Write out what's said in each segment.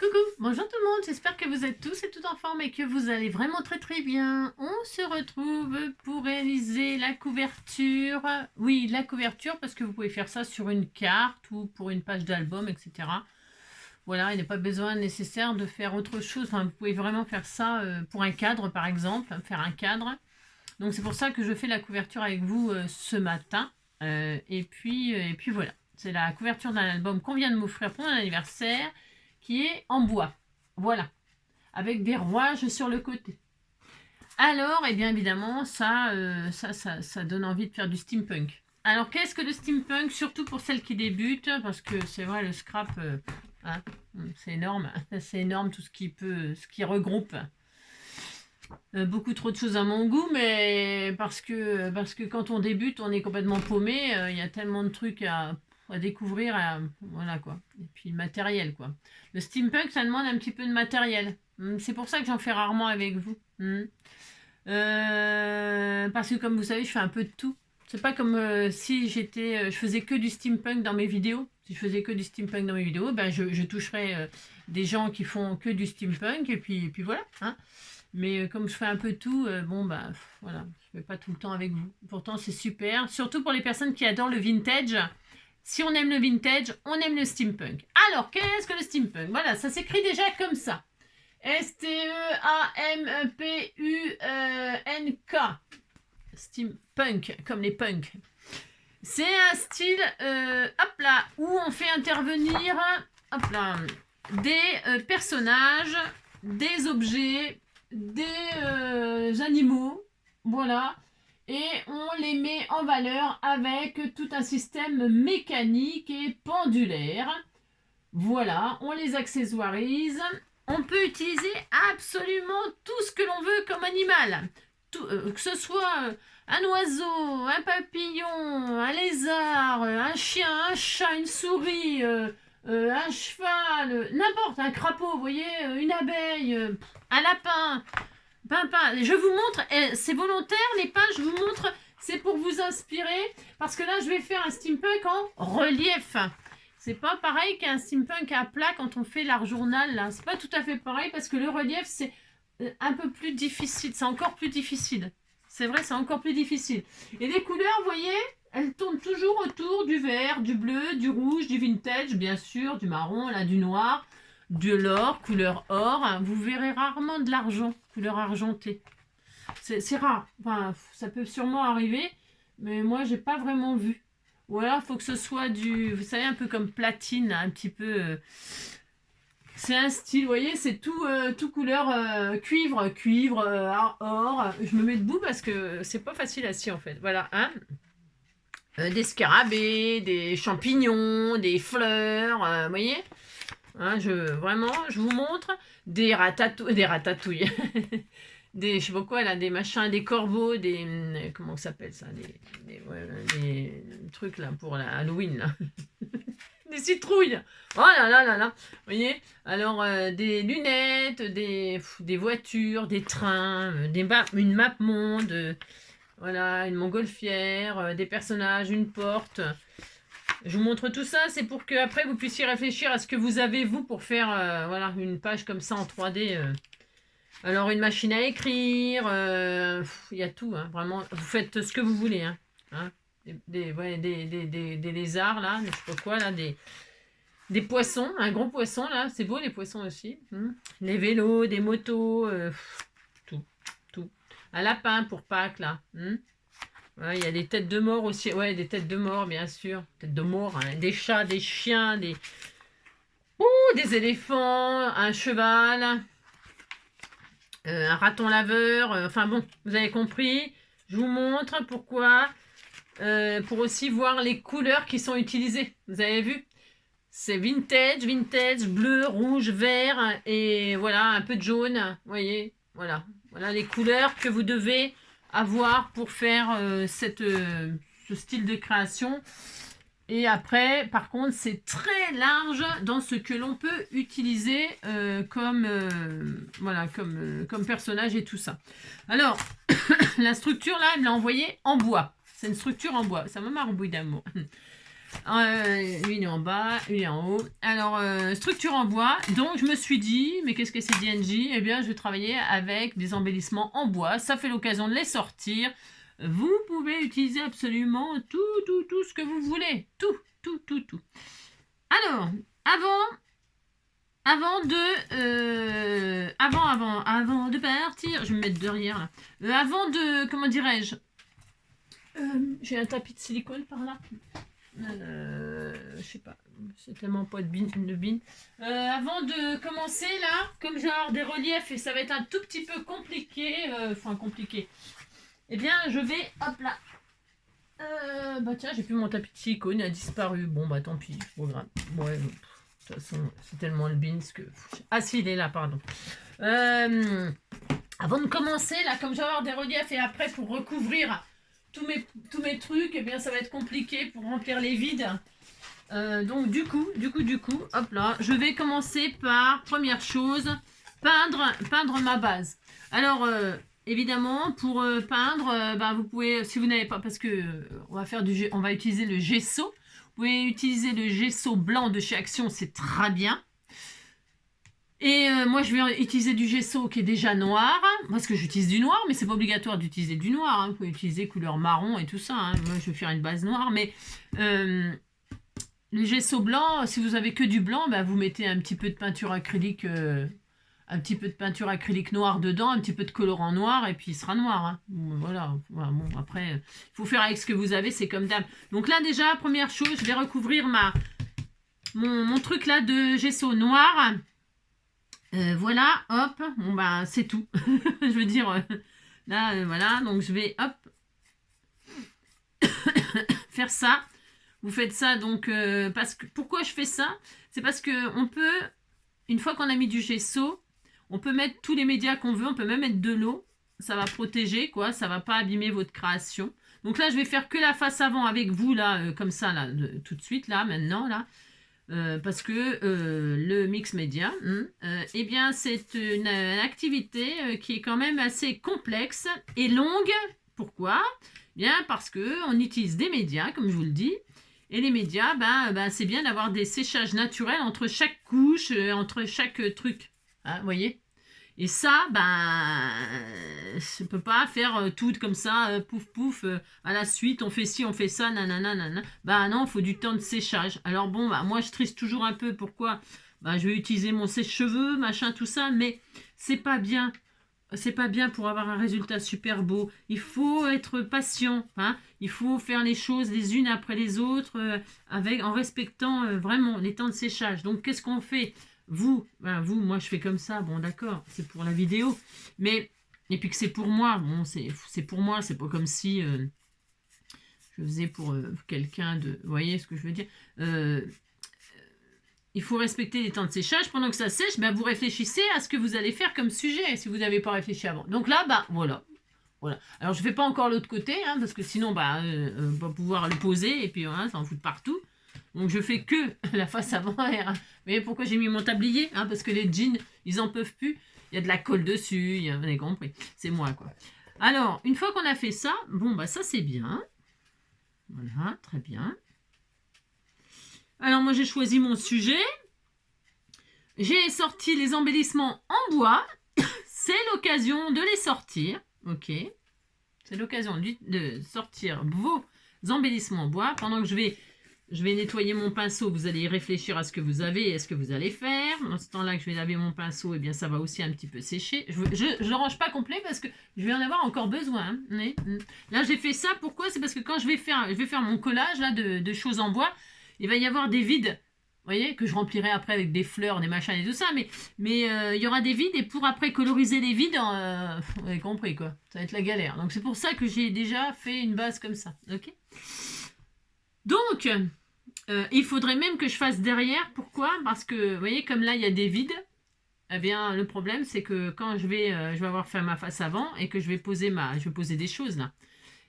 Coucou, bonjour tout le monde, j'espère que vous êtes tous et toutes en forme et que vous allez vraiment très bien. On se retrouve pour réaliser la couverture. Oui, la couverture parce que vous pouvez faire ça sur une carte ou pour une page d'album, etc. Voilà, il n'est pas besoin nécessaire de faire autre chose. Enfin, vous pouvez vraiment faire ça pour un cadre par exemple, faire un cadre. Donc c'est pour ça que je fais la couverture avec vous ce matin. Et puis voilà, c'est la couverture d'un album qu'on vient de m'offrir pour mon anniversaire qui est en bois. Voilà, avec des rouages sur le côté. Alors, eh bien évidemment, ça donne envie de faire du steampunk. Alors, qu'est-ce que le steampunk? Surtout pour celles qui débutent, parce que c'est vrai, le scrap, hein, c'est énorme. C'est énorme tout ce qui regroupe. Beaucoup trop de choses à mon goût, mais parce que quand on débute, on est complètement paumé. Il y a tellement de trucs à découvrir, voilà quoi. Et puis le matériel quoi. Le steampunk, ça demande un petit peu de matériel. C'est pour ça que j'en fais rarement avec vous. Parce que comme vous savez, je fais un peu de tout. C'est pas comme si je faisais que du steampunk dans mes vidéos. Si je faisais que du steampunk dans mes vidéos, ben je toucherais des gens qui font que du steampunk et puis voilà. Hein. Mais comme je fais un peu tout, bon bah voilà, je fais pas tout le temps avec vous. Pourtant c'est super, surtout pour les personnes qui adorent le vintage. Si on aime le vintage, on aime le steampunk. Alors, qu'est-ce que le steampunk? Voilà, ça s'écrit déjà comme ça. S-T-E-A-M-P-U-N-K. Steampunk, comme les punks. C'est un style, hop là, où on fait intervenir, hop là, des personnages, des objets, des animaux, voilà, et on les met en valeur avec tout un système mécanique et pendulaire. Voilà, on les accessoirise. On peut utiliser absolument tout ce que l'on veut comme animal. Que ce soit un oiseau, un papillon, un lézard, un chien, un chat, une souris, un cheval, n'importe, un crapaud, vous voyez, une abeille, un lapin. Je vous montre, c'est volontaire les pages, je vous montre, c'est pour vous inspirer, parce que là je vais faire un steampunk en relief. C'est pas pareil qu'un steampunk à plat quand on fait l'art journal, là. C'est pas tout à fait pareil, parce que le relief c'est un peu plus difficile, c'est encore plus difficile. C'est vrai, c'est encore plus difficile. Et les couleurs, vous voyez, elles tournent toujours autour du vert, du bleu, du rouge, du vintage, bien sûr, du marron, là, du noir, de l'or, couleur or. Vous verrez rarement de l'argent, couleur argentée. C'est rare. Enfin, ça peut sûrement arriver, mais moi, j'ai pas vraiment vu. Ou alors, il faut que ce soit du, vous savez, un peu comme platine, un petit peu... C'est un style, vous voyez, c'est tout couleur cuivre, or. Je me mets debout parce que c'est pas facile assis en fait. Voilà, hein. Des scarabées, des champignons, des fleurs, vous voyez. Hein, vraiment, je vous montre des ratatouilles, des, je sais pas quoi là, des machins, des corbeaux, des, comment ça s'appelle ça, des trucs là pour la Halloween là. Des citrouilles. Oh là là là là. Vous voyez. Alors, des lunettes, des voitures, des trains, une map monde, voilà, une montgolfière, des personnages, une porte. Je vous montre tout ça, c'est pour que après vous puissiez réfléchir à ce que vous avez, vous, pour faire voilà, une page comme ça en 3D. Alors, une machine à écrire, il y a tout, hein, vraiment. Vous faites ce que vous voulez, hein. Des lézards là, je sais pas quoi là, des poissons, un gros poisson là, c'est beau les poissons aussi, les vélos, des motos, tout, un lapin pour Pâques là, ouais, il y a des têtes de mort aussi, ouais, des têtes de mort bien sûr, têtes de mort, hein, des chats, des chiens, des éléphants, un cheval, un raton laveur, enfin bon, vous avez compris. Je vous montre pourquoi. Pour aussi voir les couleurs qui sont utilisées. Vous avez vu? C'est vintage, bleu, rouge, vert et voilà, un peu de jaune. Vous voyez? Voilà. Voilà les couleurs que vous devez avoir pour faire ce style de création. Et après, par contre, c'est très large dans ce que l'on peut utiliser comme personnage et tout ça. Alors, la structure là, elle me l'a envoyée en bois. C'est une structure en bois. Ça m'a marbouille d'amour. Une est en bas, une est en haut. Alors, structure en bois. Donc, je me suis dit, mais qu'est-ce que c'est DNJ? Eh bien, je vais travailler avec des embellissements en bois. Ça fait l'occasion de les sortir. Vous pouvez utiliser absolument tout ce que vous voulez. Tout. Alors, avant de partir, je vais me mettre derrière là. Avant de, comment dirais-je, j'ai un tapis de silicone par là. Je sais pas, c'est tellement pas de bin. Avant de commencer là, comme genre des reliefs et ça va être un tout petit peu compliqué, compliqué. Eh bien, je vais, hop là. Bah tiens, j'ai plus mon tapis de silicone, il a disparu. Bon bah tant pis, c'est pas grave. Ouais, de toute façon, c'est tellement le bins que... Ah si, il est là, pardon. Avant de commencer, là, comme je vais avoir des reliefs et après pour recouvrir tous mes trucs, eh bien ça va être compliqué pour remplir les vides. Donc du coup, hop là, je vais commencer par, première chose, peindre ma base. Alors... évidemment, pour peindre, vous pouvez, si vous n'avez pas, parce que on va utiliser le gesso. Vous pouvez utiliser le gesso blanc de chez Action, c'est très bien. Et moi, je vais utiliser du gesso qui est déjà noir, parce que j'utilise du noir, mais c'est pas obligatoire d'utiliser du noir. Hein. Vous pouvez utiliser couleur marron et tout ça. Hein. Moi, je vais faire une base noire, mais le gesso blanc, si vous avez que du blanc, vous mettez un petit peu de peinture acrylique. Un petit peu de peinture acrylique noire dedans, un petit peu de colorant noir, et puis il sera noir. Hein. Voilà, bon, après, il faut faire avec ce que vous avez, c'est comme d'hab. Donc là, déjà, première chose, je vais recouvrir mon truc là de gesso noir. Voilà, hop, bon c'est tout. Je veux dire, là, voilà, donc je vais, hop, faire ça. Vous faites ça, donc, pourquoi je fais ça? C'est parce que on peut, une fois qu'on a mis du gesso, on peut mettre tous les médias qu'on veut, on peut même mettre de l'eau. Ça va protéger, quoi. Ça va pas abîmer votre création. Donc là, je vais faire que la face avant avec vous, là, comme ça, là, tout de suite, là, maintenant, là. Parce que le mix média, eh bien, c'est une activité qui est quand même assez complexe et longue. Pourquoi? Bien, parce qu'on utilise des médias, comme je vous le dis. Et les médias, c'est bien d'avoir des séchages naturels entre chaque couche, entre chaque truc. Hein, vous voyez? Et ça, je ne peux pas faire tout comme ça, pouf pouf, à la suite, on fait ci, on fait ça, nanana. Non, il faut du temps de séchage. Alors bon, moi je triste toujours un peu, pourquoi? Je vais utiliser mon sèche-cheveux, machin, tout ça, mais c'est pas bien. C'est pas bien pour avoir un résultat super beau. Il faut être patient, hein. Il faut faire les choses les unes après les autres, en respectant vraiment les temps de séchage. Donc qu'est-ce qu'on fait? Vous, moi je fais comme ça, bon d'accord, c'est pour la vidéo, mais, et puis que c'est pour moi, bon c'est pour moi, c'est pas comme si je faisais pour quelqu'un de, vous voyez ce que je veux dire, il faut respecter les temps de séchage, pendant que ça sèche, vous réfléchissez à ce que vous allez faire comme sujet, si vous n'avez pas réfléchi avant, donc là, voilà. Alors je fais pas encore l'autre côté, hein, parce que sinon, on va pouvoir le poser, et puis ça en fout de partout. Donc je fais que la face avant arrière. Mais pourquoi j'ai mis mon tablier? Parce que les jeans, ils en peuvent plus. Il y a de la colle dessus, vous avez compris. C'est moi, quoi. Alors, une fois qu'on a fait ça, ça c'est bien. Voilà, très bien. Alors moi j'ai choisi mon sujet. J'ai sorti les embellissements en bois. C'est l'occasion de les sortir. Ok. C'est l'occasion de sortir vos embellissements en bois. Pendant que je vais nettoyer mon pinceau, vous allez réfléchir à ce que vous avez et à ce que vous allez faire. Dans ce temps-là que je vais laver mon pinceau, eh bien ça va aussi un petit peu sécher. Je ne le range pas complet parce que je vais en avoir encore besoin. Hein. Là, j'ai fait ça. Pourquoi? C'est parce que quand je vais faire mon collage là, de choses en bois, il va y avoir des vides. Vous voyez, que je remplirai après avec des fleurs, des machins et tout ça. Mais il y aura des vides et pour après coloriser les vides, vous avez compris quoi. Ça va être la galère. Donc c'est pour ça que j'ai déjà fait une base comme ça. Ok. Donc... il faudrait même que je fasse derrière. Pourquoi? Parce que, vous voyez, comme là, il y a des vides. Eh bien, le problème, c'est que quand je vais avoir fait ma face avant et que je vais poser des choses, là.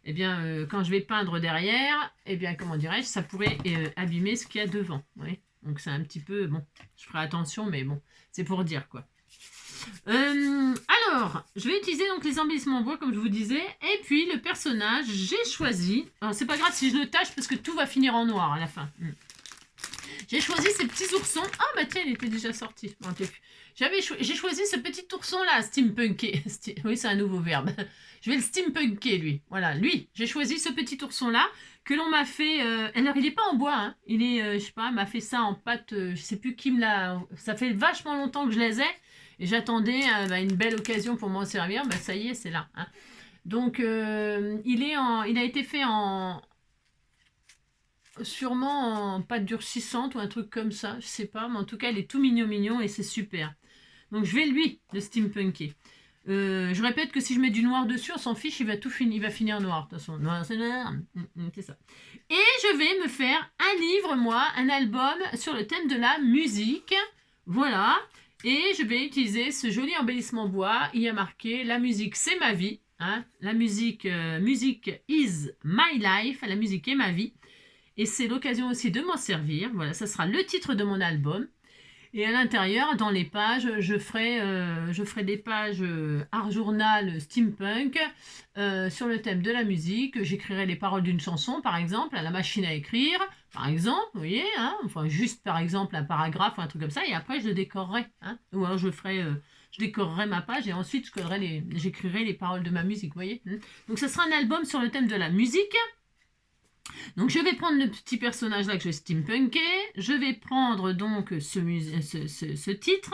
Eh bien, quand je vais peindre derrière, eh bien, comment dirais-je, ça pourrait abîmer ce qu'il y a devant. Oui. Donc, c'est un petit peu... Bon, je ferai attention, mais bon, c'est pour dire, quoi. Alors, Alors, je vais utiliser donc les embellissements en bois, comme je vous disais. Et puis, le personnage, j'ai choisi... Alors, c'est pas grave si je le tâche, parce que tout va finir en noir à la fin. J'ai choisi ces petits oursons. Ah, bah tiens, il était déjà sorti. J'ai choisi ce petit ourson-là, steampunké. Oui, c'est un nouveau verbe. Je vais le steampunker, lui. Voilà, lui. J'ai choisi ce petit ourson-là que l'on m'a fait... Alors, il n'est pas en bois, hein. Il est, je sais pas, m'a fait ça en pâte... je sais plus qui me l'a... Ça fait vachement longtemps que je les ai. Et j'attendais une belle occasion pour m'en servir. Bah, ça y est, c'est là. Hein. Donc, il a été fait sûrement en pâte durcissante ou un truc comme ça. Je sais pas. Mais en tout cas, il est tout mignon et c'est super. Donc, je vais le steampunker. Je répète que si je mets du noir dessus, on s'en fiche, il va finir noir. De toute façon, noir, c'est noir. C'est ça. Et je vais me faire un livre, moi, un album sur le thème de la musique. Voilà. Et je vais utiliser ce joli embellissement bois. Il y a marqué « La musique, c'est ma vie hein ». La musique is my life. La musique est ma vie. Et c'est l'occasion aussi de m'en servir. Voilà, ça sera le titre de mon album. Et à l'intérieur, dans les pages, je ferai des pages art journal steampunk sur le thème de la musique. J'écrirai les paroles d'une chanson, par exemple, à la machine à écrire, par exemple, vous voyez, hein, enfin juste par exemple un paragraphe ou un truc comme ça, et après je le décorerai. Hein, ou alors je décorerai ma page et ensuite j'écrirai les paroles de ma musique, vous voyez. Hein. Donc ce sera un album sur le thème de la musique. Donc je vais prendre le petit personnage là que je vais steampunker, je vais prendre donc ce titre,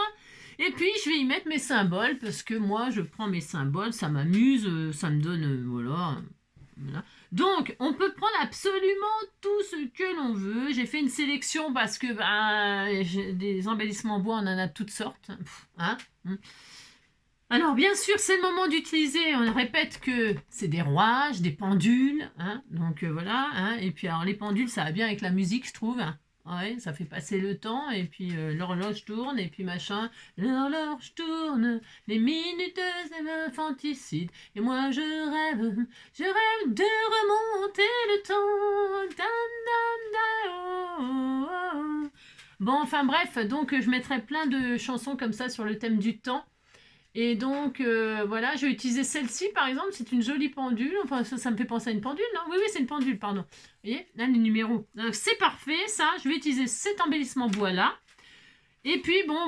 et puis je vais y mettre mes symboles, parce que moi je prends mes symboles, ça m'amuse, ça me donne, voilà. Donc on peut prendre absolument tout ce que l'on veut, j'ai fait une sélection parce que des embellissements bois, on en a toutes sortes. Hein. Alors, bien sûr, c'est le moment d'utiliser, on répète que c'est des rouages, des pendules, hein, donc voilà, hein, et puis alors les pendules, ça va bien avec la musique, je trouve, hein. Ouais, ça fait passer le temps, et puis l'horloge tourne, et puis machin, l'horloge tourne, les minutes infanticides, et moi je rêve de remonter le temps, Bon, enfin bref, donc je mettrai plein de chansons comme ça sur le thème du temps. Et donc, voilà, je vais utiliser celle-ci, par exemple, c'est une jolie pendule. Enfin, ça me fait penser à une pendule, non? Oui, c'est une pendule, pardon. Vous voyez, là, les numéros. Donc, c'est parfait, ça. Je vais utiliser cet embellissement bois-là. Et puis, bon,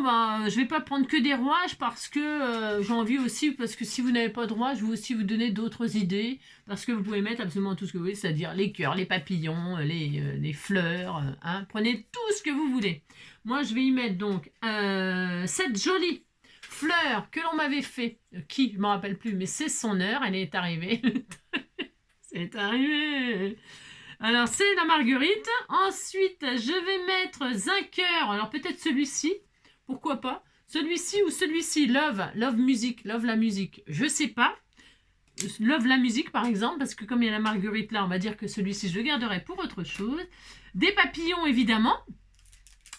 je vais pas prendre que des rouages parce que j'ai envie aussi, parce que si vous n'avez pas de rouages, je vais aussi vous donner d'autres idées. Parce que vous pouvez mettre absolument tout ce que vous voulez, c'est-à-dire les cœurs, les papillons, les fleurs. Hein. Prenez tout ce que vous voulez. Moi, je vais y mettre donc cette jolie fleur que l'on m'avait fait, qui, je ne me rappelle plus, mais c'est son heure, elle est arrivée. C'est arrivé. Alors, c'est la marguerite. Ensuite, je vais mettre un cœur. Alors, peut-être celui-ci. Pourquoi pas? Celui-ci ou celui-ci. Love music. Love la musique. Je sais pas. Love la musique, par exemple, parce que comme il y a la marguerite là, on va dire que celui-ci, je le garderai pour autre chose. Des papillons, évidemment.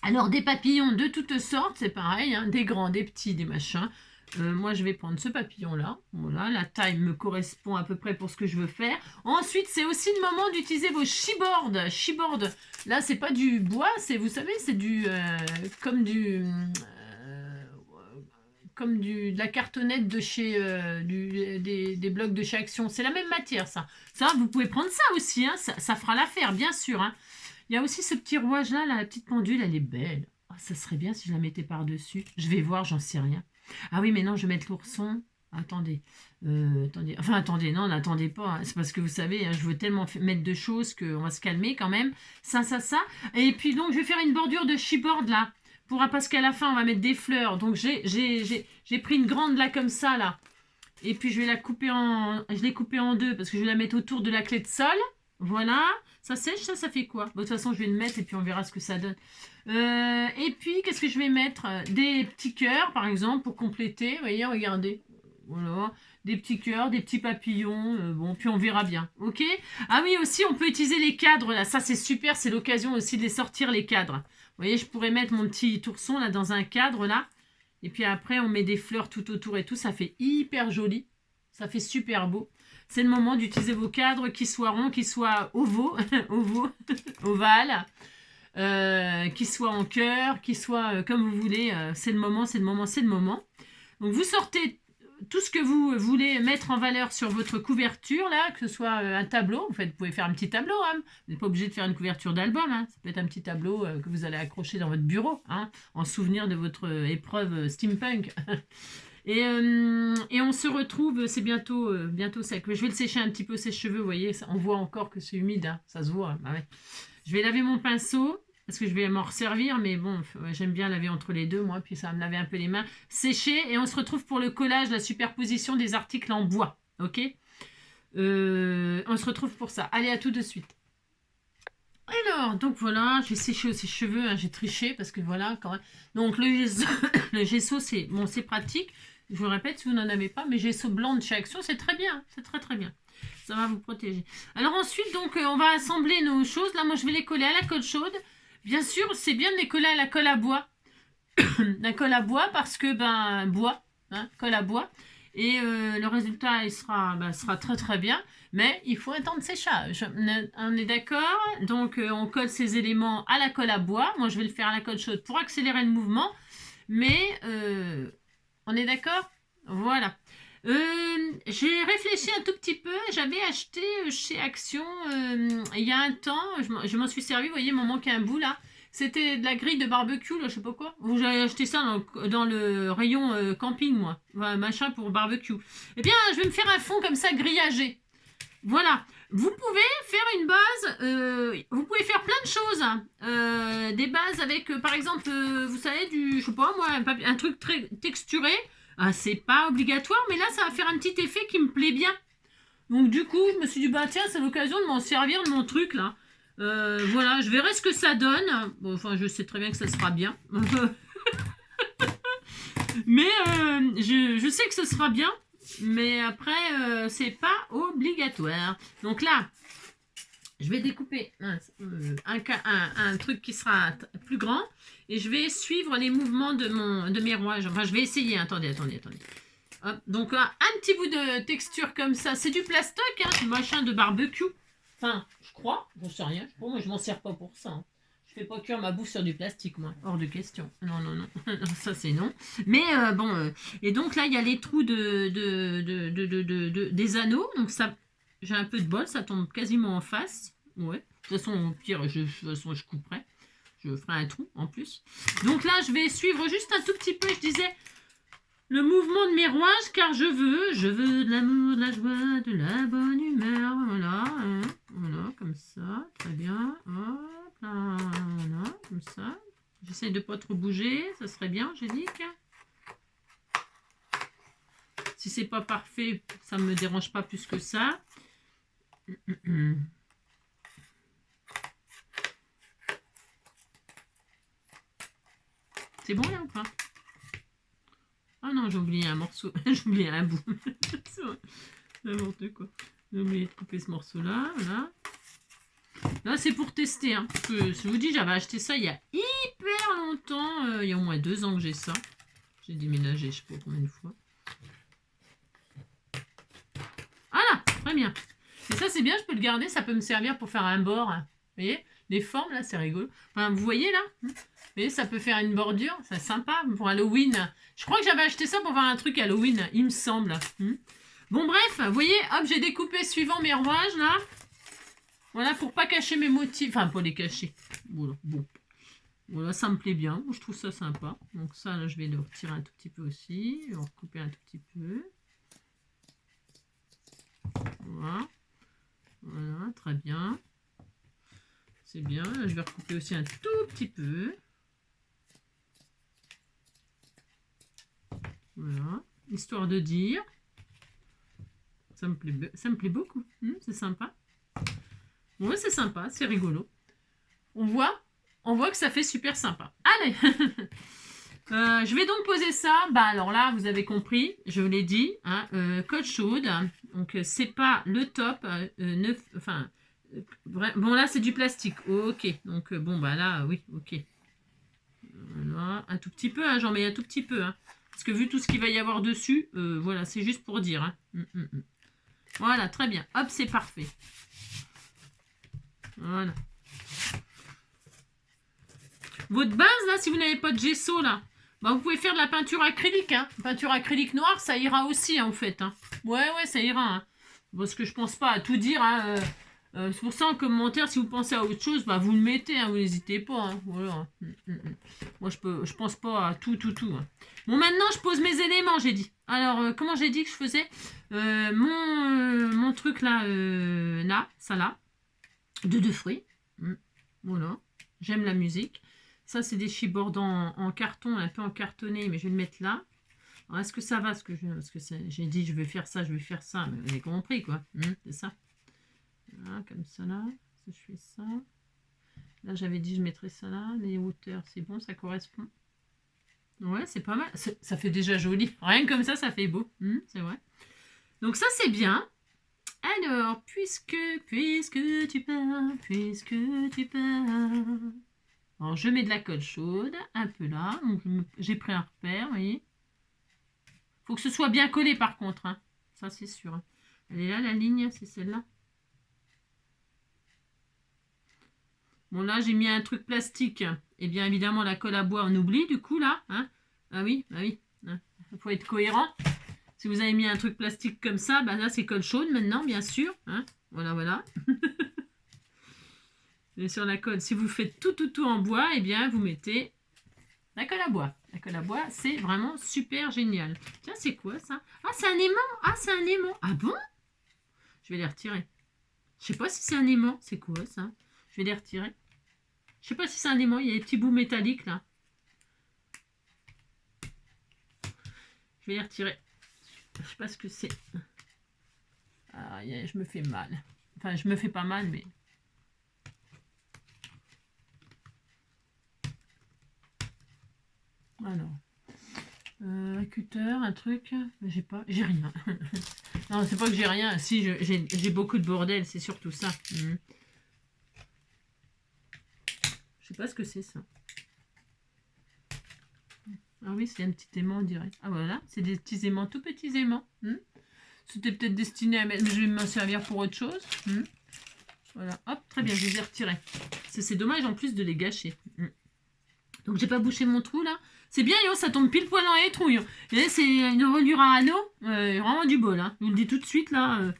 Alors, des papillons de toutes sortes, c'est pareil, hein, des grands, des petits, des machins. Moi, je vais prendre ce papillon-là. Voilà, la taille me correspond à peu près pour ce que je veux faire. Ensuite, c'est aussi le moment d'utiliser vos chipboards. Chipboard, là, c'est pas du bois, c'est, vous savez, c'est de la cartonnette de chez des blocs de chez Action. C'est la même matière, ça. Ça, vous pouvez prendre ça aussi, hein, ça fera l'affaire, bien sûr, hein. Il y a aussi ce petit rouage-là, la petite pendule, elle est belle. Oh, ça serait bien si je la mettais par-dessus. Je vais voir, j'en sais rien. Ah oui, mais non, je vais mettre l'ourson. Attendez. Enfin, attendez, non, n'attendez pas. Hein. C'est parce que vous savez, hein, je veux tellement mettre de choses qu'on va se calmer quand même. Ça. Et puis donc, je vais faire une bordure de chipboard là. Parce qu'à la fin, on va mettre des fleurs. Donc, j'ai pris une grande là comme ça, là. Et puis, je vais la couper je l'ai coupée en deux parce que je vais la mettre autour de la clé de sol. Voilà. Ça sèche, ça fait quoi? Bon, de toute façon, je vais le mettre et puis on verra ce que ça donne. Et puis, qu'est-ce que je vais mettre? Des petits cœurs, par exemple, pour compléter. Vous voyez, regardez. Voilà. Des petits cœurs, des petits papillons. Bon, puis on verra bien. Ok? Ah oui, aussi, on peut utiliser les cadres, là. Ça, c'est super. C'est l'occasion aussi de les sortir, les cadres. Vous voyez, je pourrais mettre mon petit ourson, là, dans un cadre, là. Et puis après, on met des fleurs tout autour et tout. Ça fait hyper joli. Ça fait super beau. C'est le moment d'utiliser vos cadres, qu'ils soient ronds, qu'ils soient ovales, qu'ils soient en cœur, qu'ils soient comme vous voulez. C'est le moment. Donc vous sortez tout ce que vous voulez mettre en valeur sur votre couverture, là, que ce soit un tableau, en fait, vous pouvez faire un petit tableau, hein. Vous n'êtes pas obligé de faire une couverture d'album, hein. Ça peut être un petit tableau que vous allez accrocher dans votre bureau, hein, en souvenir de votre épreuve steampunk. Et on se retrouve, c'est bientôt sec. Je vais le sécher un petit peu, ses cheveux, vous voyez, on voit encore que c'est humide, hein, ça se voit. Bah ouais. Je vais laver mon pinceau, parce que je vais m'en resservir, mais bon, j'aime bien laver entre les deux, moi, puis ça va me laver un peu les mains. Sécher, et on se retrouve pour le collage, la superposition des articles en bois, ok? On se retrouve pour ça. Allez, à tout de suite. Alors, donc voilà, j'ai séché aussi les cheveux, hein, j'ai triché, parce que voilà, quand même. Donc le gesso, c'est bon, c'est pratique. Je vous répète, si vous n'en avez pas, mais gesso blanc de chez Action, c'est très bien, c'est très très bien. Ça va vous protéger. Alors ensuite, donc, on va assembler nos choses. Là, moi, je vais les coller à la colle chaude. Bien sûr, c'est bien de les coller à la colle à bois. La colle à bois, parce que, ben, bois, hein, colle à bois. Et le résultat, il sera très très bien. Mais il faut un temps de séchage. On est d'accord? Donc, on colle ces éléments à la colle à bois. Moi, je vais le faire à la colle chaude pour accélérer le mouvement. Mais, on est d'accord? Voilà. J'ai réfléchi un tout petit peu. J'avais acheté chez Action il y a un temps. Je m'en suis servi. Vous voyez, il m'en manquait un bout là. C'était de la grille de barbecue, là, je sais pas quoi. J'avais acheté ça dans le rayon camping, moi. Voilà, machin pour barbecue. Eh bien, je vais me faire un fond comme ça grillagé. Voilà. Vous pouvez faire une base. Vous pouvez faire plein de choses. Hein. Des bases avec, par exemple, vous savez, je sais pas moi, un truc très texturé. Ah, c'est pas obligatoire, mais là, ça va faire un petit effet qui me plaît bien. Donc, du coup, je me suis dit, bah tiens, c'est l'occasion de m'en servir de mon truc, là. Voilà, je verrai ce que ça donne. Bon, enfin, je sais très bien que ça sera bien. Mais je sais que ce sera bien. Mais après, c'est pas obligatoire. Donc là, je vais découper un truc qui sera plus grand. Et je vais suivre les mouvements de mes rouages. Enfin, je vais essayer. Attendez. Hop. Donc, un petit bout de texture comme ça. C'est du plastoc, hein, du machin de barbecue. Enfin, je crois. J'en sais rien. Moi, je m'en sers pas pour ça. Hein. Je fais pas cuire ma bouffe sur du plastique, moi. Hors de question. Non. Ça, c'est non. Mais bon. Et donc, là, il y a les trous des anneaux. Donc, ça, j'ai un peu de bol. Ça tombe quasiment en face. Ouais. De toute façon, au pire, je couperai. Je ferai un trou en plus. Donc là, je vais suivre juste un tout petit peu. Je disais le mouvement de mes rouages car je veux de l'amour, de la joie, de la bonne humeur. Voilà, voilà, comme ça. Très bien. Hop là, voilà, comme ça. J'essaie de pas trop bouger. Ça serait bien, Angélique. Si c'est pas parfait, ça ne me dérange pas plus que ça. C'est bon là ou pas? Ah non, j'ai oublié un morceau. J'ai oublié un bout. N'importe quoi. J'ai oublié de couper ce morceau-là. Voilà. Là, c'est pour tester. Hein, parce que, je vous dis, j'avais acheté ça il y a hyper longtemps. Il y a au moins 2 ans que j'ai ça. J'ai déménagé, je sais pas combien de fois. Voilà, très bien. Et ça, c'est bien, je peux le garder. Ça peut me servir pour faire un bord. Hein. Vous voyez? Les formes, là, c'est rigolo. Enfin, vous voyez, là? Vous voyez, ça peut faire une bordure. C'est sympa pour Halloween. Je crois que j'avais acheté ça pour faire un truc Halloween, il me semble. Bon, bref, vous voyez, hop, j'ai découpé suivant mes rouages, là. Voilà, pour pas cacher mes motifs. Enfin, pas les cacher. Voilà, bon. Voilà, ça me plaît bien. Je trouve ça sympa. Donc ça, là, je vais le retirer un tout petit peu aussi. Je vais recouper un tout petit peu. Voilà. Voilà, très bien. C'est bien. Là, je vais recouper aussi un tout petit peu. Voilà. Histoire de dire. Ça me plaît beaucoup. C'est sympa. Ouais, c'est sympa. C'est rigolo. On voit que ça fait super sympa. Allez. Je vais donc poser ça. Bah alors là, vous avez compris. Je vous l'ai dit. Hein, colle chaude. Donc, c'est pas le top. Enfin... Bon, là, c'est du plastique. Ok. Donc, bon, bah là, oui, ok. Voilà. Un tout petit peu, hein, j'en mets un tout petit peu. Hein, parce que vu tout ce qu'il va y avoir dessus, voilà, c'est juste pour dire. Hein. Voilà, très bien. Hop, c'est parfait. Voilà. Votre base, là, si vous n'avez pas de gesso, là, Bah, vous pouvez faire de la peinture acrylique. Hein. Peinture acrylique noire, ça ira aussi, en fait. Hein. Ouais, ça ira. Hein. Parce que je pense pas à tout dire. Hein. C'est pour ça, en commentaire, si vous pensez à autre chose, bah, vous le mettez. Hein. Vous n'hésitez pas. Hein. Voilà. Moi, je pense pas à tout. Hein. Bon, maintenant, je pose mes éléments, j'ai dit. Alors, comment j'ai dit que je faisais mon truc là, ça là, de 2 fruits. Voilà. J'aime la musique. Ça, c'est des chipboards en carton, un peu en cartonné, mais je vais le mettre là. Alors, est-ce que ça va parce que j'ai dit je vais faire ça, mais vous avez compris, quoi. C'est ça. Voilà, comme ça, là. Je fais ça. Là, j'avais dit je mettrais ça là. Les hauteurs, c'est bon, ça correspond. Ouais, c'est pas mal. Ça fait déjà joli. Rien que comme ça fait beau. C'est vrai. Donc ça, c'est bien. Alors, puisque tu pars. Alors, je mets de la colle chaude, un peu là. J'ai pris un repère, vous voyez. Faut que ce soit bien collé, par contre. Hein. Ça, c'est sûr. Hein. Elle est là, la ligne, c'est celle-là. Bon, là, j'ai mis un truc plastique. Et bien évidemment, la colle à bois, on oublie, du coup, là. Hein. Ah oui. Hein. Il faut être cohérent. Si vous avez mis un truc plastique comme ça, bah là, c'est colle chaude maintenant, bien sûr. Hein. Voilà. Et sur la colle, si vous faites tout en bois, eh bien, vous mettez la colle à bois. La colle à bois, c'est vraiment super génial. Tiens, c'est quoi ça? Ah, c'est un aimant. C'est un aimant. Ah bon? Je vais les retirer. Je sais pas si c'est un aimant. C'est quoi ça? Je vais les retirer. Je sais pas si c'est un aimant. Il y a des petits bouts métalliques là. Je vais les retirer. Je sais pas ce que c'est. Ah, je me fais mal. Enfin, je me fais pas mal, mais... Alors, un cutter, un truc, j'ai rien. Non, c'est pas que j'ai rien. Si, j'ai beaucoup de bordel, c'est surtout ça. Je sais pas ce que c'est ça. Ah oui, c'est un petit aimant, on dirait. Ah voilà, c'est des petits aimants, tout petits aimants. C'était peut-être destiné à mettre, mais je vais m'en servir pour autre chose. Voilà, hop, très bien, je les ai retirés. C'est dommage en plus de les gâcher. Donc j'ai pas bouché mon trou là. C'est bien, ça tombe pile poil dans les trous. Et c'est une reliure à anneau, vraiment du bol. Hein. Je vous le dis tout de suite là.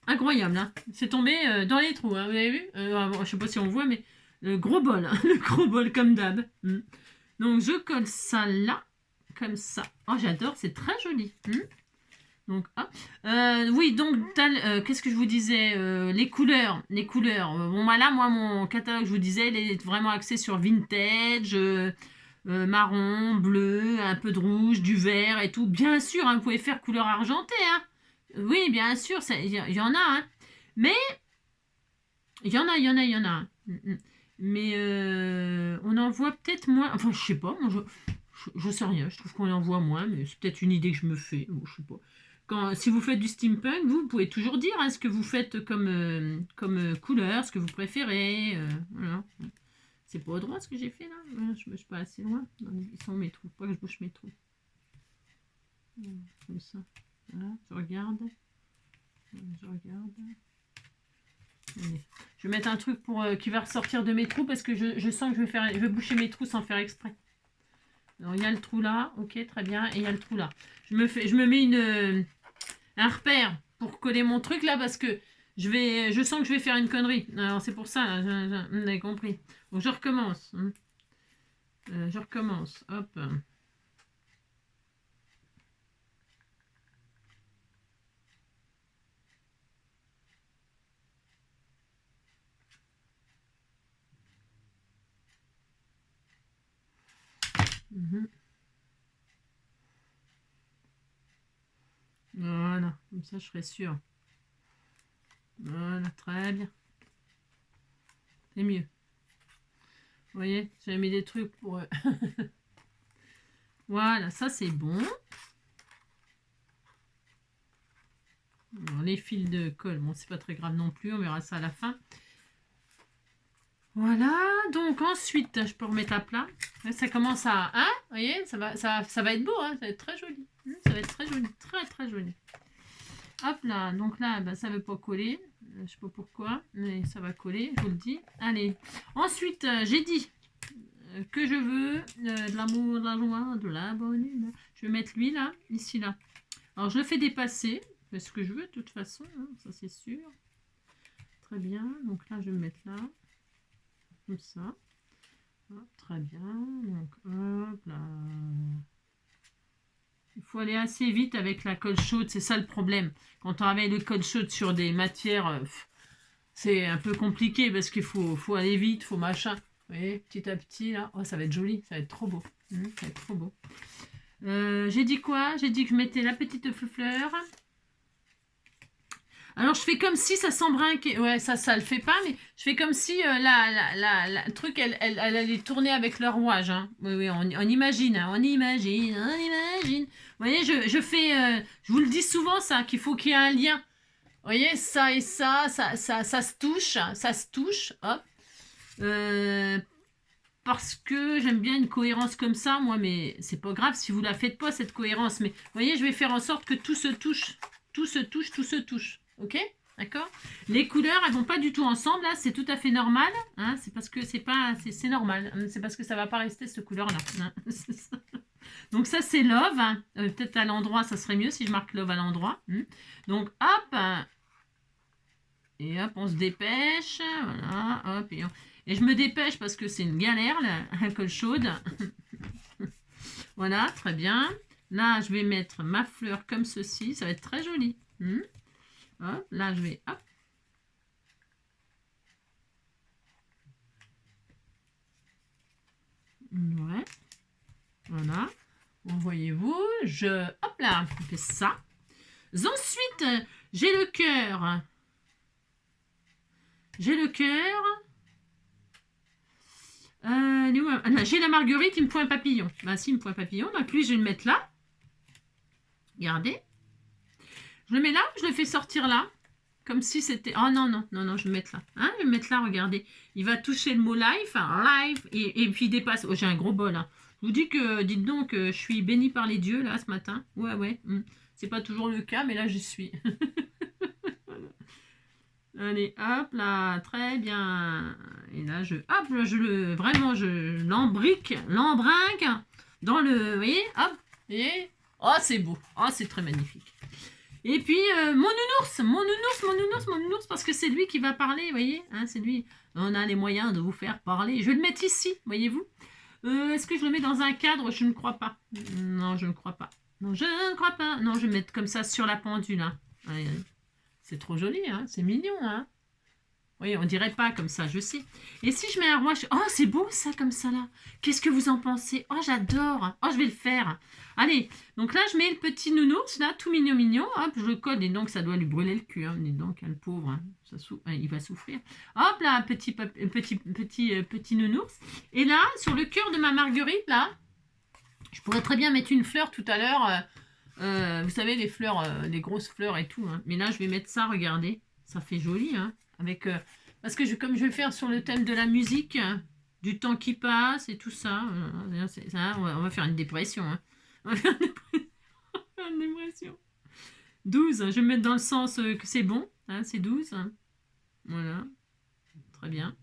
Incroyable. Hein. C'est tombé dans les trous. Hein. Vous avez vu je sais pas si on voit, mais le gros bol. Hein. Le gros bol comme d'hab. Donc je colle ça là, comme ça. Oh j'adore, c'est très joli. Donc, oui, donc, qu'est-ce que je vous disais les couleurs. Bon, bah là, moi, mon catalogue, je vous disais, il est vraiment axé sur vintage, marron, bleu, un peu de rouge, du vert et tout. Bien sûr, hein, vous pouvez faire couleur argentée. Hein. Oui, bien sûr, il y en a. Hein. Mais, il y en a. Hein. Mais on en voit peut-être moins. Enfin, je sais pas, moi, je sais rien. Je trouve qu'on en voit moins, mais c'est peut-être une idée que je me fais. Bon, je sais pas. Si vous faites du steampunk, vous pouvez toujours dire ce que vous faites comme couleur, ce que vous préférez. Voilà. C'est pas au droit ce que j'ai fait là. Je ne suis pas assez loin. Ils sont mes trous. Pas que je bouche mes trous. Comme ça. Voilà. Je regarde. Allez. Je vais mettre un truc qui va ressortir de mes trous parce que je sens que je vais boucher mes trous sans faire exprès. Alors il y a le trou là. Ok, très bien. Et il y a le trou là. Je me mets un repère pour coller mon truc là parce que je sens que je vais faire une connerie. Alors c'est pour ça, vous avez compris. Donc je recommence. Hop. Voilà, comme ça je serai sûre. Voilà, très bien. C'est mieux. Vous voyez, j'ai mis des trucs pour... Voilà, ça c'est bon. Alors, les fils de colle, bon c'est pas très grave non plus, on verra ça à la fin. Voilà, donc ensuite, je peux remettre à plat. Là, ça commence à... Hein, vous voyez, ça va être beau, hein, ça va être très joli. Ça va être très joli, très joli. Hop là, donc là, bah, ça ne veut pas coller. Je sais pas pourquoi, mais ça va coller, je vous le dis. Allez, ensuite, j'ai dit, que je veux, de l'amour, de la joie, de la bonne humeur. Je vais mettre lui là, ici là. Alors je le fais dépasser, c'est ce que je veux de toute façon, hein, ça c'est sûr. Très bien, donc là je vais me mettre là, comme ça. Hop, très bien, donc hop là. Il faut aller assez vite avec la colle chaude, c'est ça le problème. Quand on travaille le colle chaude sur des matières, c'est un peu compliqué parce qu'il faut aller vite, faut machin. Vous voyez, petit à petit là, oh, ça va être joli, ça va être trop beau. Ça va être trop beau. J'ai dit quoi? J'ai dit que je mettais la petite fleur. Alors je fais comme si ça s'embrinquait. Ouais, ça le fait pas, mais je fais comme si le truc, elle allait tourner avec le rouage. Hein. Oui, on imagine, hein, on imagine. Vous voyez, je fais, je vous le dis souvent ça, qu'il faut qu'il y ait un lien. Vous voyez, ça et ça se touche, hop. Parce que j'aime bien une cohérence comme ça, moi, mais c'est pas grave si vous la faites pas, cette cohérence. Mais vous voyez, je vais faire en sorte que tout se touche. Tout se touche, tout se touche. Ok? D'accord? Les couleurs, elles vont pas du tout ensemble, là, c'est tout à fait normal. Hein, c'est parce que c'est normal. C'est parce que ça va pas rester cette couleur-là. Hein, donc ça, c'est love. Hein. Peut-être à l'endroit, ça serait mieux si je marque love à l'endroit. Donc, hop. Et hop, on se dépêche. Voilà, hop. Et je me dépêche parce que c'est une galère, la colle chaude. Voilà, très bien. Là, je vais mettre ma fleur comme ceci. Ça va être très joli. Hop, là, je vais... Hop. Ouais. Voilà. Voyez-vous, hop là, on fait ça. Ensuite, j'ai le cœur. J'ai le cœur. J'ai la marguerite, il me faut un papillon. Bah si, il me faut un papillon. Donc lui, je vais le mettre là. Regardez. Je le mets là, je le fais sortir là. Comme si c'était... Oh non, non, non, non, je vais le mettre là. Hein, je vais le mettre là, regardez. Il va toucher le mot life, live, et puis il dépasse. Oh, j'ai un gros bol. Hein. Je vous dis que, dites donc, je suis bénie par les dieux, là, ce matin. Ouais, ouais. C'est pas toujours le cas, mais là, j'y suis. Allez, hop là, très bien. Et là, vraiment, je l'embrinque dans le, vous voyez, hop, et, oh, c'est beau, oh, c'est très magnifique. Et puis, mon nounours, parce que c'est lui qui va parler, vous voyez, hein, c'est lui. On a les moyens de vous faire parler. Je vais le mettre ici, voyez-vous. Est-ce que je le mets dans un cadre? Je ne crois pas. Non, je ne crois pas. Non, je ne crois pas. Non, je vais mettre comme ça sur la pendule, hein. Allez, allez. C'est trop joli, hein, c'est mignon, hein. Oui, on dirait pas comme ça, je sais. Et si je mets un roi... Oh, c'est beau ça, comme ça, là. Qu'est-ce que vous en pensez? Oh, j'adore. Oh, je vais le faire. Allez, donc là, je mets le petit nounours, là, tout mignon, mignon. Hop, je le colle, et donc ça doit lui brûler le cul. Hein. Dis donc, le pauvre, hein. Il va souffrir. Hop, là, petit nounours. Et là, sur le cœur de ma marguerite, là, je pourrais très bien mettre une fleur tout à l'heure. Vous savez, les fleurs, les grosses fleurs et tout. Hein. Mais là, je vais mettre ça, regardez. Ça fait joli, hein. Avec, parce que comme je vais faire sur le thème de la musique, du temps qui passe et tout ça, on va faire une dépression. Hein. On va faire une dépression. 12, je vais mettre dans le sens que c'est bon, hein, c'est 12. Hein. Voilà, très bien.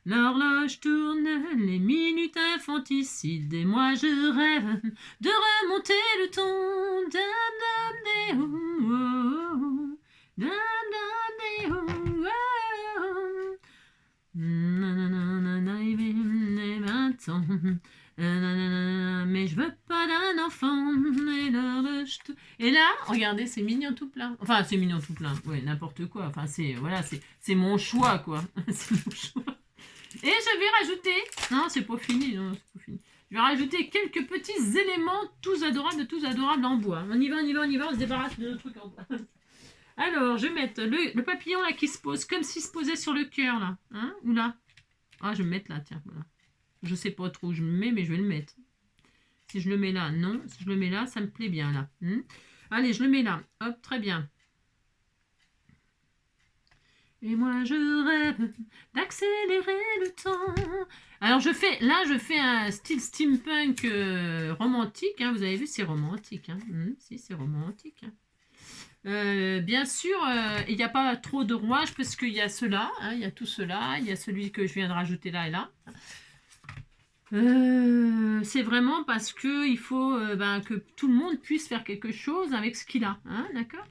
L'horloge tourne, les minutes infanticides, et moi je rêve de remonter le ton. Dam, dam, dé, oh, oh, dam, dam, dé, oh. Mais je veux pas d'un enfant. Et là, regardez, c'est mignon tout plein. Enfin, c'est mignon tout plein. Ouais, n'importe quoi. Enfin, c'est mon choix, quoi. C'est mon choix. Et je vais rajouter. Non, c'est pas fini. Non, c'est pas fini. Je vais rajouter quelques petits éléments tous adorables en bois. On y va, on se débarrasse de nos trucs en bois. Alors, je vais mettre le papillon là qui se pose comme s'il se posait sur le cœur là. Hein, ou là. Ah, je vais me mettre là, tiens. Voilà. Je sais pas trop où je me mets, mais je vais le mettre. Si je le mets là, non. Si je le mets là, ça me plaît bien là. Allez, je le mets là. Hop, très bien. Et moi, je rêve d'accélérer le temps. Alors, je fais un style steampunk romantique. Hein. Vous avez vu, c'est romantique. Hein. Si, c'est romantique. Hein. Bien sûr, il n'y a pas trop de rouages parce qu'il y a cela, hein, il y a tout cela, il y a celui que je viens de rajouter là et là. C'est vraiment parce que il faut que tout le monde puisse faire quelque chose avec ce qu'il a, hein, d'accord.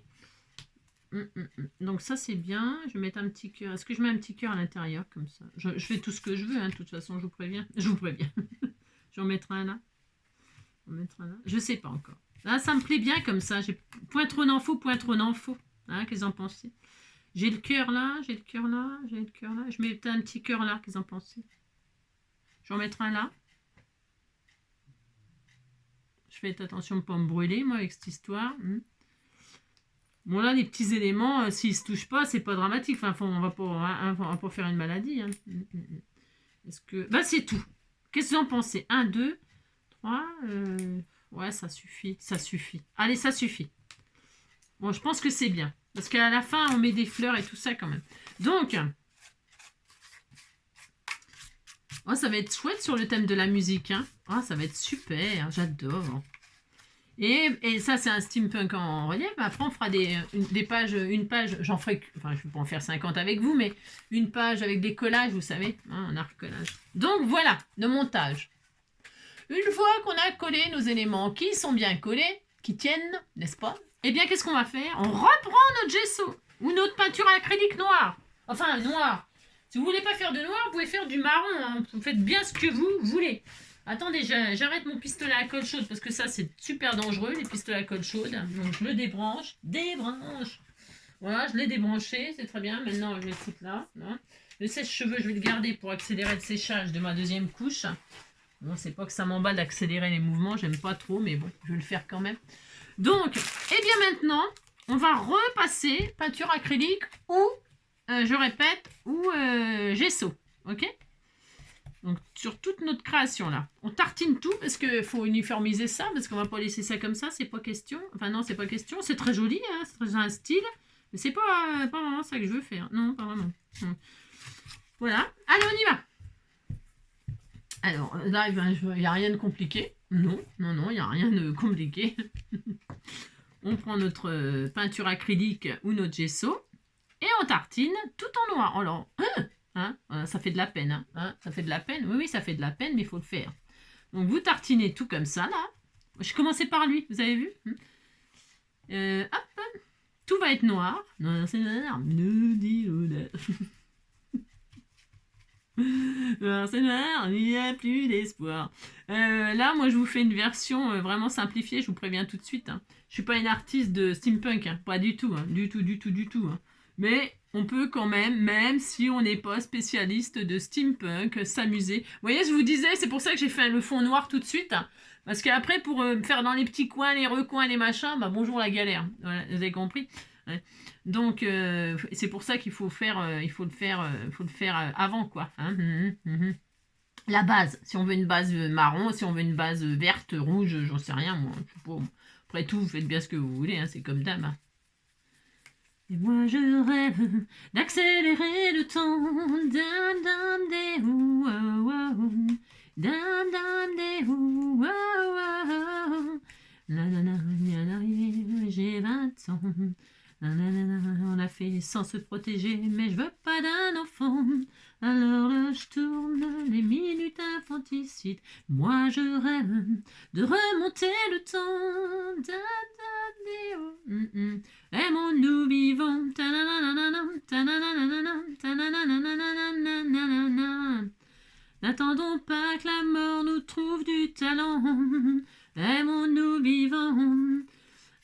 Donc ça c'est bien, je vais mettre un petit cœur. Est-ce que je mets un petit cœur à l'intérieur comme ça, je fais tout ce que je veux, hein, de toute façon, je vous préviens. Je vous préviens. Je vais en mettre un là. Je sais pas encore. Là, ça me plaît bien comme ça. J'ai point trop d'en faux, point trop d'en faux. Hein, qu'est-ce que vous en pensez? J'ai le cœur là, j'ai le cœur là, j'ai le cœur là. Je mets un petit cœur là, qu'est-ce que vous en pensez? Je vais en mettre un là. Je fais attention de ne pas me brûler, moi, avec cette histoire. Bon, là, les petits éléments, s'ils se touchent pas, c'est pas dramatique. Enfin, on va pas faire une maladie. Hein. Est-ce que... Bah, c'est tout. Qu'est-ce que vous en pensez? 1, 2, 3. Ouais, ça suffit. Ça suffit. Allez, ça suffit. Bon, je pense que c'est bien. Parce qu'à la fin, on met des fleurs et tout ça quand même. Donc, oh, ça va être chouette sur le thème de la musique. Hein. Oh, ça va être super. J'adore. Et ça, c'est un steampunk en relief. Après, on fera des pages, une page, j'en ferai, enfin, je ne vais pas en faire 50 avec vous, mais une page avec des collages, vous savez, hein, un art collage. Donc, voilà, le montage. Une fois qu'on a collé nos éléments qui sont bien collés, qui tiennent, n'est-ce pas? Eh bien, qu'est-ce qu'on va faire? On reprend notre gesso ou notre peinture acrylique noire. Enfin, noire. Si vous voulez pas faire de noir, vous pouvez faire du marron. Hein. Vous faites bien ce que vous voulez. Attendez, j'arrête mon pistolet à colle chaude parce que ça, c'est super dangereux, les pistolets à colle chaude. Donc, je le débranche. Débranche. Voilà, je l'ai débranché, c'est très bien. Maintenant, je vais le foutre là. Hein. Le sèche-cheveux, je vais le garder pour accélérer le séchage de ma deuxième couche. Bon, c'est pas que ça m'emballe d'accélérer les mouvements, j'aime pas trop, mais bon, je vais le faire quand même. Donc, eh bien maintenant, on va repasser peinture acrylique ou, je répète, ou gesso, ok? Donc, sur toute notre création, là. On tartine tout, parce qu'il faut uniformiser ça, parce qu'on va pas laisser ça comme ça, c'est pas question. Enfin, non, c'est pas question. C'est très joli, hein, c'est très un style, mais c'est pas vraiment ça que je veux faire. Non, pas vraiment. Voilà. Allez, on y va. Alors, là, il n'y a rien de compliqué. Non, il n'y a rien de compliqué. On prend notre peinture acrylique ou notre gesso et on tartine tout en noir. Alors, ça fait de la peine. Hein, ça fait de la peine. Oui, ça fait de la peine, mais il faut le faire. Donc, vous tartinez tout comme ça, là. Je commençais par lui, vous avez vu? Hop, tout va être noir. Non, c'est noir. C'est noir, il n'y a plus d'espoir. Là, moi, je vous fais une version vraiment simplifiée, je vous préviens tout de suite. Hein. Je suis pas une artiste de steampunk, hein, pas du tout, hein, du tout. Hein. Mais on peut quand même si on n'est pas spécialiste de steampunk, s'amuser. Vous voyez, je vous disais, c'est pour ça que j'ai fait le fond noir tout de suite. Hein, parce qu'après, pour faire dans les petits coins, les recoins, les machins, bah bonjour la galère. Voilà, vous avez compris. Ouais. Donc c'est pour ça qu'il faut faire, il faut le faire avant quoi. Hein. La base, si on veut une base marron, si on veut une base verte, rouge, j'en sais rien moi. Je sais pas. Après tout, vous faites bien ce que vous voulez, hein, c'est comme dame. Hein. Et moi je rêve d'accélérer le temps. Dam dam des ou dam dam des ou j'ai 20 ans. On a fait sans se protéger, mais je veux pas d'un enfant. Alors là, je tourne les minutes infanticides. Moi, je rêve de remonter le temps. Aimons-nous vivons. N'attendons pas que la mort nous trouve du talent. Aimons-nous vivants.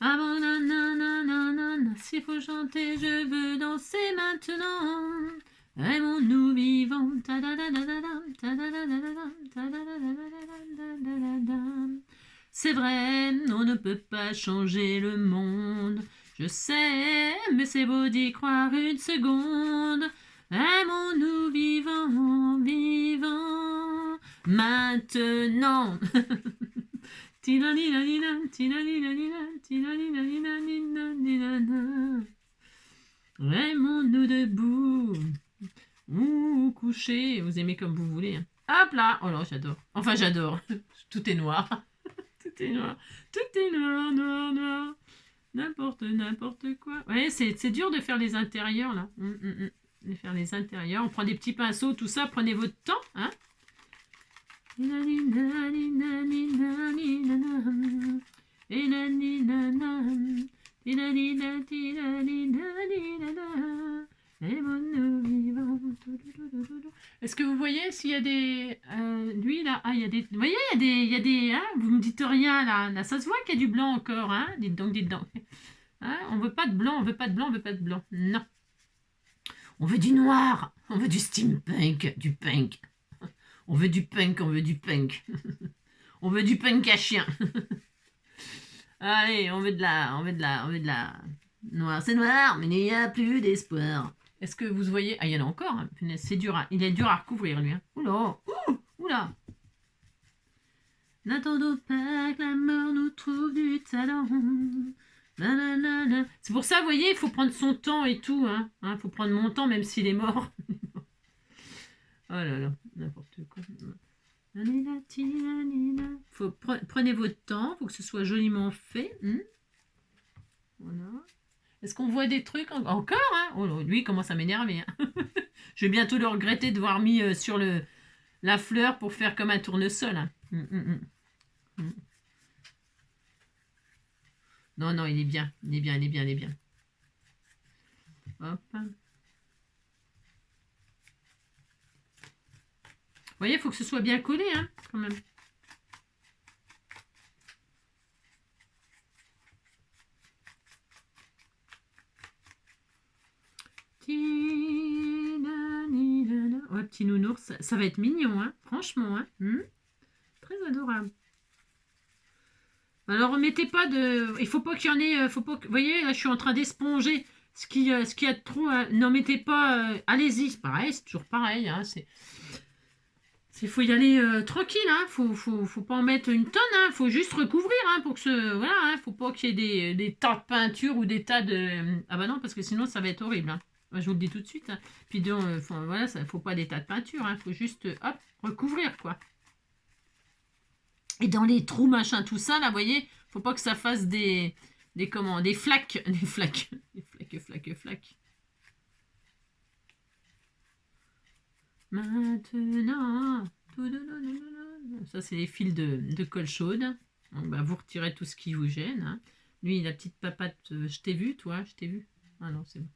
Avant nanana, s'il faut chanter, je veux danser maintenant. Aimons-nous vivants. C'est vrai, on ne peut pas changer le monde. Je sais, mais c'est beau d'y croire une seconde. Aimons-nous vivants, vivants, maintenant. Aimons-nous debout ou couché, vous aimez comme vous voulez. Hein. Hop là, oh là, j'adore. Enfin, j'adore. Tout est noir. Tout est noir. Tout est noir, noir. N'importe quoi. Ouais, c'est dur de faire les intérieurs là. De faire les intérieurs. On prend des petits pinceaux, tout ça. Prenez votre temps, hein. Est-ce que vous voyez s'il y a des... lui, là, il y a des... Vous voyez, il y a des hein, vous me dites rien, là. Là, ça se voit qu'il y a du blanc encore, hein. Dites donc, dites donc. Hein, on veut pas de blanc, on veut pas de blanc, on veut pas de blanc. Non. On veut du noir. On veut du steampunk, du punk. On veut du punk, on veut du punk. On veut du punk à chien. Allez, on veut de la... Noir, c'est noir, mais il n'y a plus d'espoir. Est-ce que vous voyez... Ah, il y en a encore. Hein. C'est dur. Il est dur à recouvrir, lui. Hein. Oula. Oula. N'attendons pas que la mort nous trouve du talent. C'est pour ça, vous voyez, il faut prendre son temps et tout. Il faut prendre mon temps, même s'il est mort. Oh là là, n'importe quoi. Prenez votre temps, il faut que ce soit joliment fait. Voilà. Est-ce qu'on voit des trucs encore hein. Oh, lui, il commence à m'énerver. Hein. Je vais bientôt le regretter de voir mis sur la fleur pour faire comme un tournesol. Hein. Non, non, il est bien. Il est bien, il est bien, il est bien. Hop. Vous voyez, il faut que ce soit bien collé, hein, quand même. Ouais, petit nounours, ça va être mignon, hein, franchement. Hein. Très adorable. Alors, mettez pas de... Il faut pas qu'il y en ait... Faut pas que... Vous voyez, là, je suis en train d'esponger ce qu'il y a de trop... N'en mettez pas... Allez-y, c'est pareil, c'est toujours pareil. Hein, il faut y aller tranquille. Hein, faut pas en mettre une tonne. Hein, faut juste recouvrir hein, pour que ce... Voilà, hein, faut pas qu'il y ait des tas de peinture ou des tas de... Ah bah non, parce que sinon, ça va être horrible. Hein. Je vous le dis tout de suite. Hein. Puis donc, voilà, ça faut pas des tas de peinture. Hein, faut juste, hop, recouvrir, quoi. Et dans les trous, machin, tout ça, là, vous voyez, faut pas que ça fasse des flaques. Des flaques. Flaques. Maintenant. Ça, c'est les fils de colle chaude. Donc, bah, vous retirez tout ce qui vous gêne. Hein. Lui, la petite papate, je t'ai vu, toi, je t'ai vu. Ah non, c'est bon.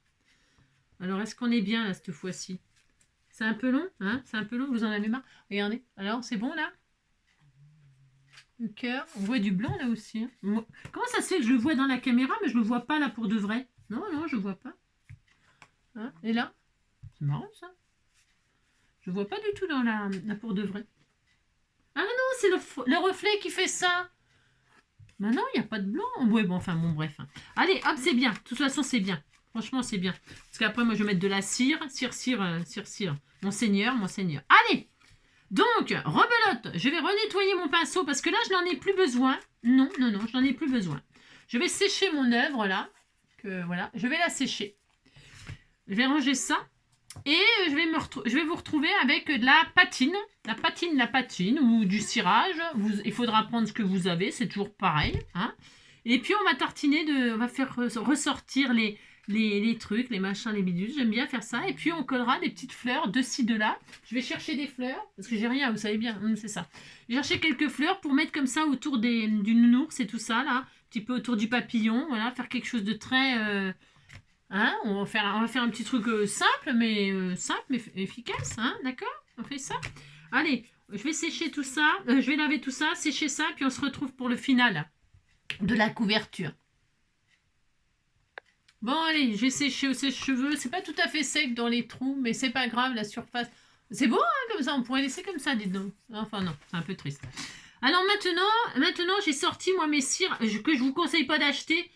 Alors, est-ce qu'on est bien, là, cette fois-ci? C'est un peu long, hein? C'est un peu long, vous en avez marre? Regardez. Alors, c'est bon, là? Le cœur. On voit du blanc, là, aussi. Hein. Comment ça se fait que je le vois dans la caméra, mais je le vois pas, là, pour de vrai? Non, non, je vois pas. Hein? Et là? C'est marrant, ça. Je vois pas du tout dans la pour de vrai. Ah non, c'est le reflet qui fait ça. Bah non, il n'y a pas de blanc. Ouais, bon, enfin, bon, bref. Allez, hop, c'est bien. De toute façon, c'est bien. Franchement, c'est bien. Parce qu'après, moi, je vais mettre de la cire. Cire. Monseigneur. Allez. Donc, rebelote. Je vais renettoyer mon pinceau parce que là, je n'en ai plus besoin. Non, je n'en ai plus besoin. Je vais sécher mon œuvre, là. Voilà, je vais la sécher. Je vais ranger ça. Et je vais vous retrouver avec de la patine. La patine ou du cirage. Il faudra prendre ce que vous avez, c'est toujours pareil. Hein. Et puis on va tartiner, on va faire ressortir les trucs, les machins, les bidules. J'aime bien faire ça. Et puis on collera des petites fleurs de ci, de là. Je vais chercher des fleurs, parce que j'ai rien, vous savez bien, c'est ça. Je vais chercher quelques fleurs pour mettre comme ça autour du nounours et tout ça, là. Un petit peu autour du papillon, voilà, faire quelque chose de très... Hein, on va faire un petit truc simple mais efficace, hein, d'accord? On fait ça. Allez, je vais sécher tout ça, je vais laver tout ça, sécher ça, puis on se retrouve pour le final de la couverture. Bon, allez, je vais sécher au sèche-cheveux. C'est pas tout à fait sec dans les trous, mais c'est pas grave, la surface. C'est beau, hein, comme ça, on pourrait laisser comme ça, dites donc. Enfin, non, c'est un peu triste. Alors maintenant j'ai sorti, moi, mes cires que je vous conseille pas d'acheter.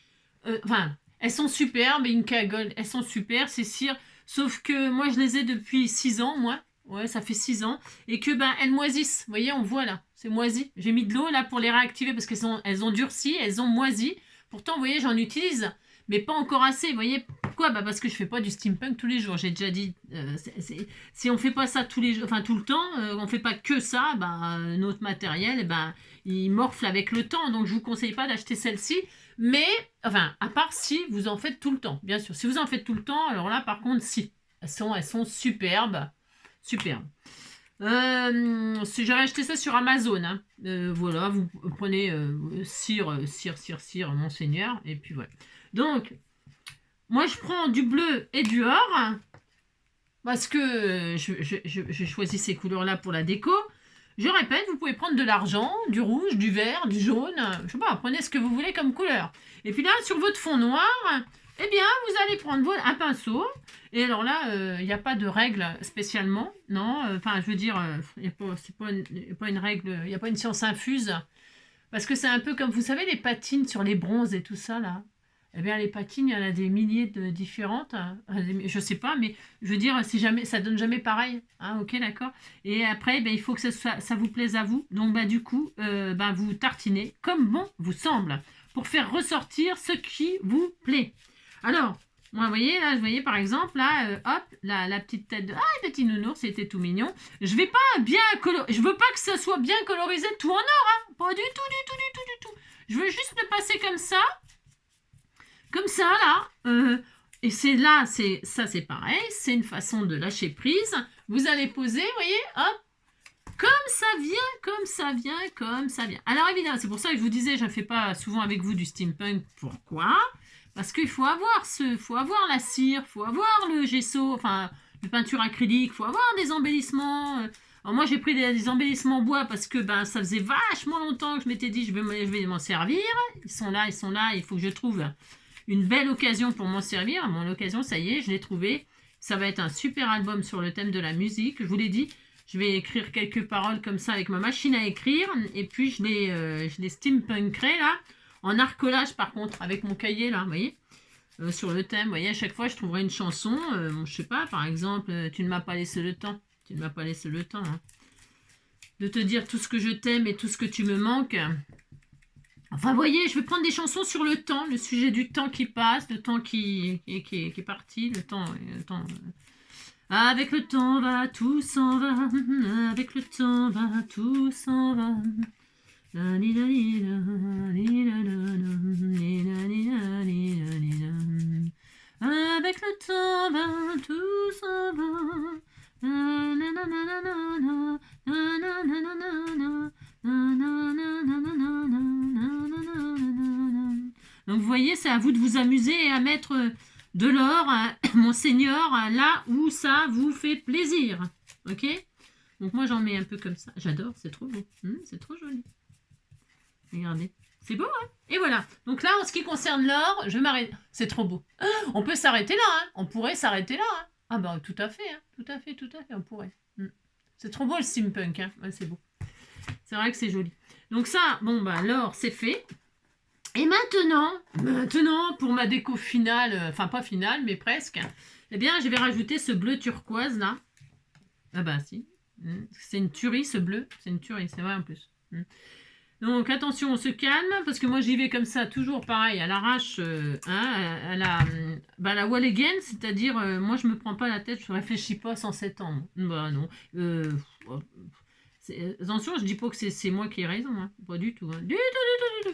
Elles sont superbes, Inca Gold, elles sont super, ces cires. Sauf que moi, je les ai depuis 6 ans, moi. Ouais, ça fait 6 ans. Et que, elles moisissent. Vous voyez, on voit là, c'est moisi. J'ai mis de l'eau là pour les réactiver parce qu'elles ont durci, elles ont moisi. Pourtant, vous voyez, j'en utilise, mais pas encore assez. Vous voyez, pourquoi? Parce que je fais pas du steampunk tous les jours. J'ai déjà dit, si on fait pas ça tous les jours, enfin tout le temps, on fait pas que ça, notre matériel, il morfle avec le temps. Donc, je vous conseille pas d'acheter celle-ci. Mais, enfin, à part si vous en faites tout le temps, bien sûr. Si vous en faites tout le temps, alors là, par contre, si. Elles sont superbes. Superbes. J'avais acheté ça sur Amazon. Hein. Voilà, vous prenez cire, Monseigneur, et puis voilà. Donc, moi, je prends du bleu et du or, parce que j'ai choisi ces couleurs-là pour la déco. Je répète, vous pouvez prendre de l'argent, du rouge, du vert, du jaune, je sais pas, prenez ce que vous voulez comme couleur. Et puis là, sur votre fond noir, eh bien, vous allez prendre un pinceau. Et alors là, il n'y a pas de règle spécialement, non. Enfin, je veux dire, c'est pas une règle, il n'y a pas une science infuse. Parce que c'est un peu comme, vous savez, les patines sur les bronzes et tout ça, là. Eh bien, les patines, il y en a des milliers de différentes. Hein. Je sais pas, mais je veux dire, jamais, ça donne jamais pareil. Hein, ok, d'accord. Et après, ben, il faut que ça vous plaise à vous. Donc, ben, du coup, vous tartinez comme bon vous semble pour faire ressortir ce qui vous plaît. Alors, moi, vous voyez, là, par exemple, là, hop, la petite tête de... Ah, petit nounours, c'était tout mignon. Je vais pas bien je veux pas que ça soit bien colorisé tout en or, hein. Pas du tout, du tout, du tout, du tout. Je veux juste le passer comme ça. Comme ça, là. Et c'est là, ça c'est pareil. C'est une façon de lâcher prise. Vous allez poser, vous voyez, hop. Comme ça vient, comme ça vient, comme ça vient. Alors évidemment, c'est pour ça que je vous disais, je ne fais pas souvent avec vous du steampunk. Pourquoi ? Parce qu'il faut avoir la cire, il faut avoir le gesso, enfin, de peinture acrylique, il faut avoir des embellissements. Alors moi, j'ai pris des embellissements bois parce que ça faisait vachement longtemps que je m'étais dit, je vais m'en servir. Ils sont là, il faut que je trouve une belle occasion pour m'en servir. Bon, l'occasion, ça y est, je l'ai trouvé. Ça va être un super album sur le thème de la musique. Je vous l'ai dit, je vais écrire quelques paroles comme ça avec ma machine à écrire. Et puis, je les steampunkerai là. En arcolage, par contre, avec mon cahier là, vous voyez, sur le thème. Vous voyez, à chaque fois, je trouverai une chanson. Je sais pas, par exemple, tu ne m'as pas laissé le temps. Tu ne m'as pas laissé le temps. Hein, de te dire tout ce que je t'aime et tout ce que tu me manques. Enfin, vous voyez, je vais prendre des chansons sur le temps, le sujet du temps qui passe, le temps qui est parti, le temps. Avec le temps va, tout s'en va. Avec le temps va, tout s'en va. Avec le temps va, tout s'en va. Donc vous voyez, c'est à vous de vous amuser et à mettre de l'or, Monseigneur, là où ça vous fait plaisir. Ok ? Donc moi j'en mets un peu comme ça. J'adore, c'est trop beau. C'est trop joli. Regardez. C'est beau, hein? Et voilà. Donc là, en ce qui concerne l'or, je m'arrête. C'est trop beau. On peut s'arrêter là, hein? On pourrait s'arrêter là, hein? Ah bah tout à fait, hein? Tout à fait, on pourrait. C'est trop beau le steampunk, hein? Ouais, c'est beau. C'est vrai que c'est joli. Donc ça, bon bah l'or, c'est fait. Et maintenant, pour ma déco finale, enfin pas finale, mais presque, eh bien, je vais rajouter ce bleu turquoise là. Ah bah si. C'est une tuerie ce bleu. C'est une tuerie, c'est vrai en plus. Donc attention, on se calme, parce que moi j'y vais comme ça, toujours pareil, à l'arrache, à la wall again, c'est-à-dire, moi je me prends pas la tête, je réfléchis pas sans 7 ans. Bah non. Attention, je dis pas que c'est moi qui ai raison, hein. Pas du tout. Hein. Du tout.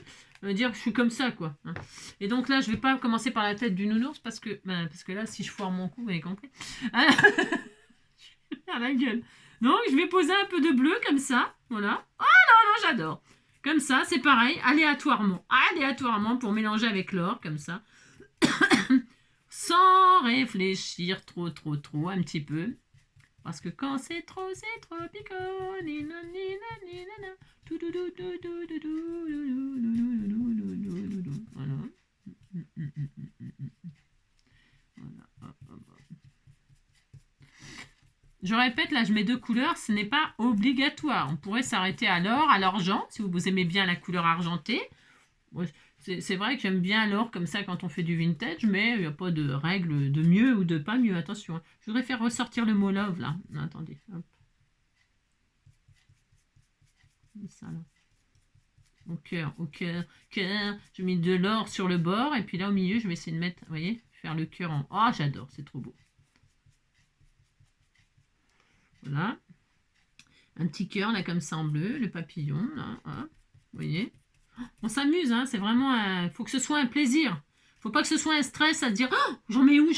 Dire que je suis comme ça, quoi. Hein. Et donc là, je vais pas commencer par la tête du nounours, parce que là, si je foire mon coup, vous avez compris. À la gueule. Donc, je vais poser un peu de bleu, comme ça. Voilà. Oh non, j'adore. Comme ça, c'est pareil, aléatoirement, pour mélanger avec l'or, comme ça. Sans réfléchir trop, un petit peu. Parce que quand c'est trop piquant. Voilà. Je répète, là, je mets 2 couleurs, ce n'est pas obligatoire. On pourrait s'arrêter à l'or, à l'argent, si vous aimez bien la couleur argentée. C'est vrai que j'aime bien l'or comme ça quand on fait du vintage, mais il n'y a pas de règle de mieux ou de pas mieux. Attention, je voudrais faire ressortir le mot love, là. Non, attendez, hop. Ça, là. Au cœur. Je mets de l'or sur le bord, et puis là, au milieu, je vais essayer de mettre, vous voyez, faire le cœur en... Oh, j'adore, c'est trop beau. Voilà. Un petit cœur, là, comme ça, en bleu, le papillon, là, hein, vous voyez. On s'amuse, hein, c'est vraiment... faut que ce soit un plaisir. Faut pas que ce soit un stress à se dire oh, j'en mets où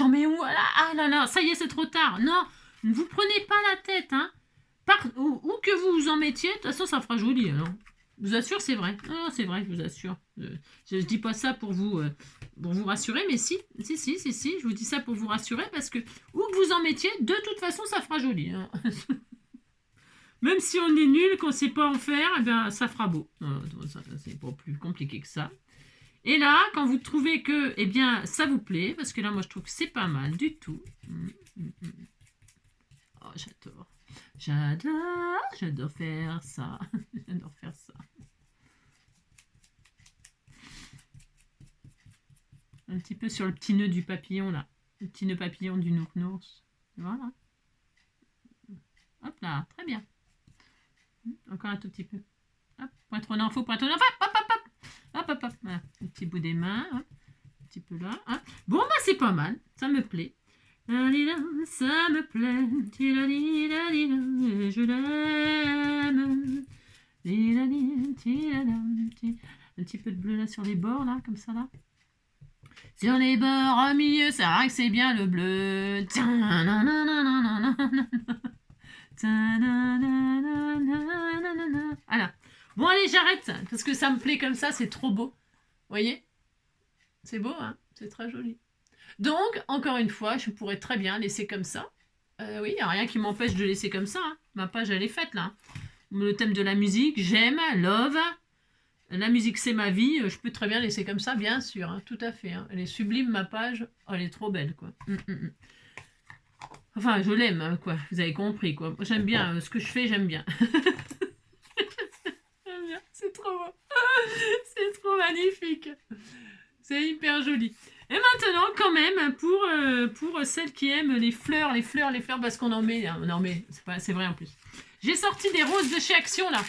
ah là là, ça y est, c'est trop tard. Non, ne vous prenez pas la tête, hein. Où que vous vous en mettiez, de toute façon, ça fera joli. Alors. Je vous assure, c'est vrai. Non, c'est vrai, je vous assure. Je dis pas ça pour vous rassurer, mais si, je vous dis ça pour vous rassurer, parce que où que vous en mettiez, de toute façon, ça fera joli. Hein. Même si on est nul, qu'on sait pas en faire, eh bien, ça fera beau. C'est pas plus compliqué que ça. Et là, quand vous trouvez que, eh bien, ça vous plaît, parce que là, moi, je trouve que c'est pas mal du tout. Oh, j'adore. J'adore faire ça. J'adore faire ça. Un petit peu sur le petit nœud du papillon, là. Le petit nœud papillon du nounours. Voilà. Hop là, très bien. Encore un tout petit peu. Hop, pointre d'info, hop, hop, hop. Hop, hop, hop. Voilà. Un petit bout des mains. Hop. Un petit peu là. Hop. Bon, bah, c'est pas mal. Ça me plaît. Ça me plaît. Je l'aime. Un petit peu de bleu là sur les bords, là, comme ça, là. Sur les bords au milieu, c'est vrai que c'est bien le bleu. Voilà. Bon, allez, j'arrête, parce que ça me plaît comme ça, c'est trop beau. Vous voyez? C'est beau, hein? C'est très joli. Donc, encore une fois, je pourrais très bien laisser comme ça. Oui, il n'y a rien qui m'empêche de laisser comme ça. Hein. Ma page, elle est faite, là. Le thème de la musique, j'aime, love. La musique, c'est ma vie. Je peux très bien laisser comme ça, bien sûr. Hein, tout à fait. Hein. Elle est sublime, ma page. Oh, elle est trop belle, quoi. Enfin, je l'aime, hein, quoi. Vous avez compris, quoi. J'aime bien ce que je fais, j'aime bien. J'aime bien. C'est trop beau. C'est trop magnifique. C'est hyper joli. Et maintenant, quand même, pour celles qui aiment les fleurs, parce qu'on en met, c'est vrai en plus. J'ai sorti des roses de chez Action, là.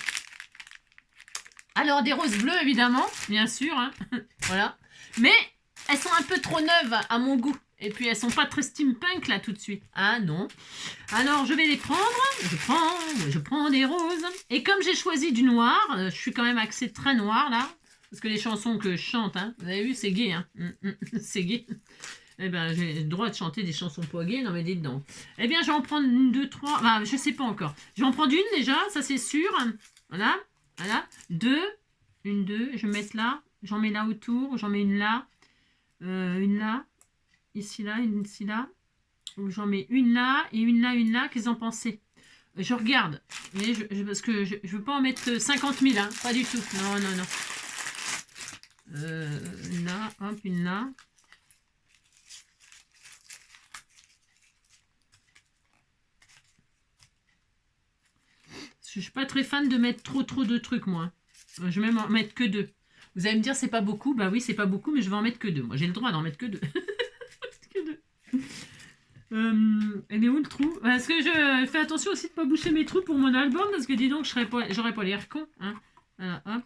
Alors, des roses bleues, évidemment, bien sûr. Hein. Voilà. Mais elles sont un peu trop neuves à mon goût. Et puis, elles sont pas très steampunk, là, tout de suite. Ah, non. Alors, je vais les prendre. Je prends des roses. Et comme j'ai choisi du noir, je suis quand même axée très noir, là. Parce que les chansons que je chante, hein, vous avez vu, c'est gay. Hein. C'est gay. Eh bien, j'ai le droit de chanter des chansons pas gays. Non, mais dites donc. Eh bien, je vais en prendre une, deux, trois. Enfin, je sais pas encore. Je vais en prendre une, déjà. Ça, c'est sûr. Voilà. Voilà. Deux. Une, deux. Je vais mettre là. J'en mets là autour. J'en mets une là. Une là. Ici, là. Une ici, là. J'en mets une là. Et une là, une là. Qu'est-ce que vous en pensez? Je regarde. Mais parce que je ne veux pas en mettre 50 000. Hein. Pas du tout. Non, non, non. Une là. Hop, une là. Je suis pas très fan de mettre trop de trucs, moi. Je vais même en mettre que deux. Vous allez me dire, c'est pas beaucoup. Bah oui, c'est pas beaucoup, mais je vais en mettre que deux. Moi, j'ai le droit d'en mettre que deux. Que deux. Elle est où le trou? Parce que je fais attention aussi de pas boucher mes trous pour mon album, parce que dis donc, j'aurais pas l'air con. Hein. Voilà, hop.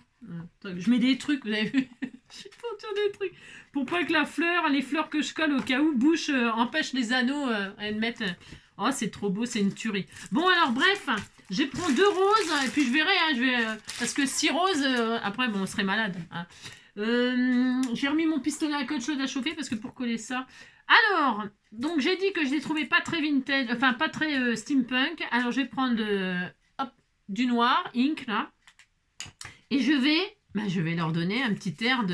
Je mets des trucs, vous avez vu? Je tourne des trucs. Pour pas que les fleurs que je colle au cas où, empêchent les anneaux à mettre. Oh, c'est trop beau, c'est une tuerie. Bon, alors, bref, je prends 2 roses, et puis je verrai, hein, parce que 6 roses, après, bon, on serait malade. Hein. J'ai remis mon pistolet à colle chaude à chauffer, parce que pour coller ça... Alors, donc j'ai dit que je les trouvais pas très vintage, enfin, pas très steampunk. Alors, je vais prendre du noir, ink, là. Et je vais leur donner un petit air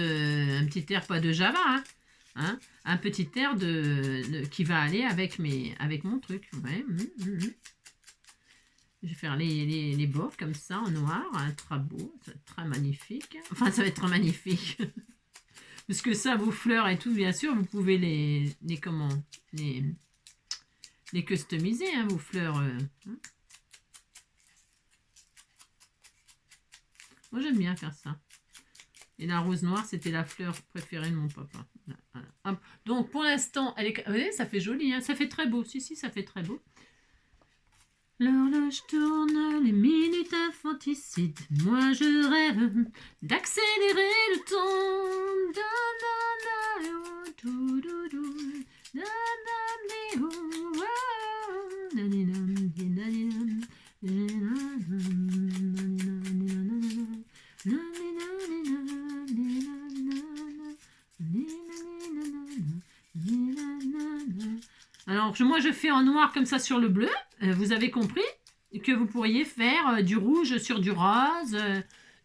pas de Java, hein, un petit air qui va aller avec mon truc. Ouais. Je vais faire les bords comme ça en noir, hein, très beau, ça va être très magnifique. Enfin, ça va être très magnifique. Parce que ça, vos fleurs et tout, bien sûr, vous pouvez les customiser, hein, vos fleurs. Hein. Moi, j'aime bien faire ça. Et la rose noire, c'était la fleur préférée de mon papa. Voilà. Hop. Donc, pour l'instant, elle est... Vous voyez, ça fait joli, hein. Ça fait très beau. Si, ça fait très beau. L'horloge tourne, les minutes infanticides. Moi, je rêve d'accélérer le temps. Alors, moi, je fais en noir comme ça sur le bleu. Vous avez compris que vous pourriez faire du rouge sur du rose,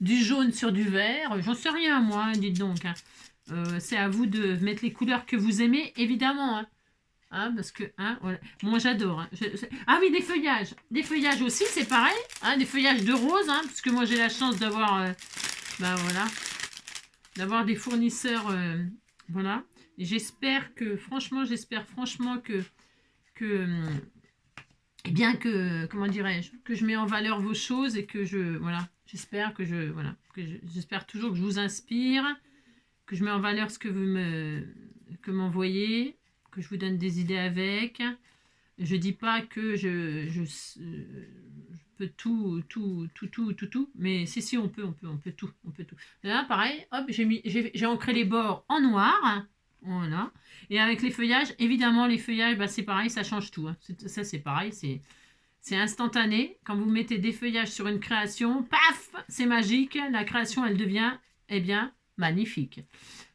du jaune sur du vert. J'en sais rien, moi, hein, dites donc. Hein. C'est à vous de mettre les couleurs que vous aimez, évidemment. Hein. Hein, parce que, hein, voilà. Moi, j'adore. Hein. Ah oui, des feuillages. Des feuillages aussi, c'est pareil. Hein, des feuillages de rose, hein, parce que moi, j'ai la chance d'avoir... ben voilà. D'avoir des fournisseurs... voilà. Et j'espère franchement que eh bien que, comment dirais-je, que je mets en valeur vos choses et que voilà, j'espère j'espère toujours que je vous inspire, que je mets en valeur ce que vous m'envoyez, que je vous donne des idées avec. Je dis pas que je peux tout, mais si, on peut tout. Là, pareil, hop, j'ai ancré les bords en noir. Voilà. Et avec les feuillages, évidemment, les feuillages, bah, c'est pareil, ça change tout. Hein. Ça, c'est pareil, c'est instantané. Quand vous mettez des feuillages sur une création, paf, c'est magique. La création, elle devient, eh bien, magnifique.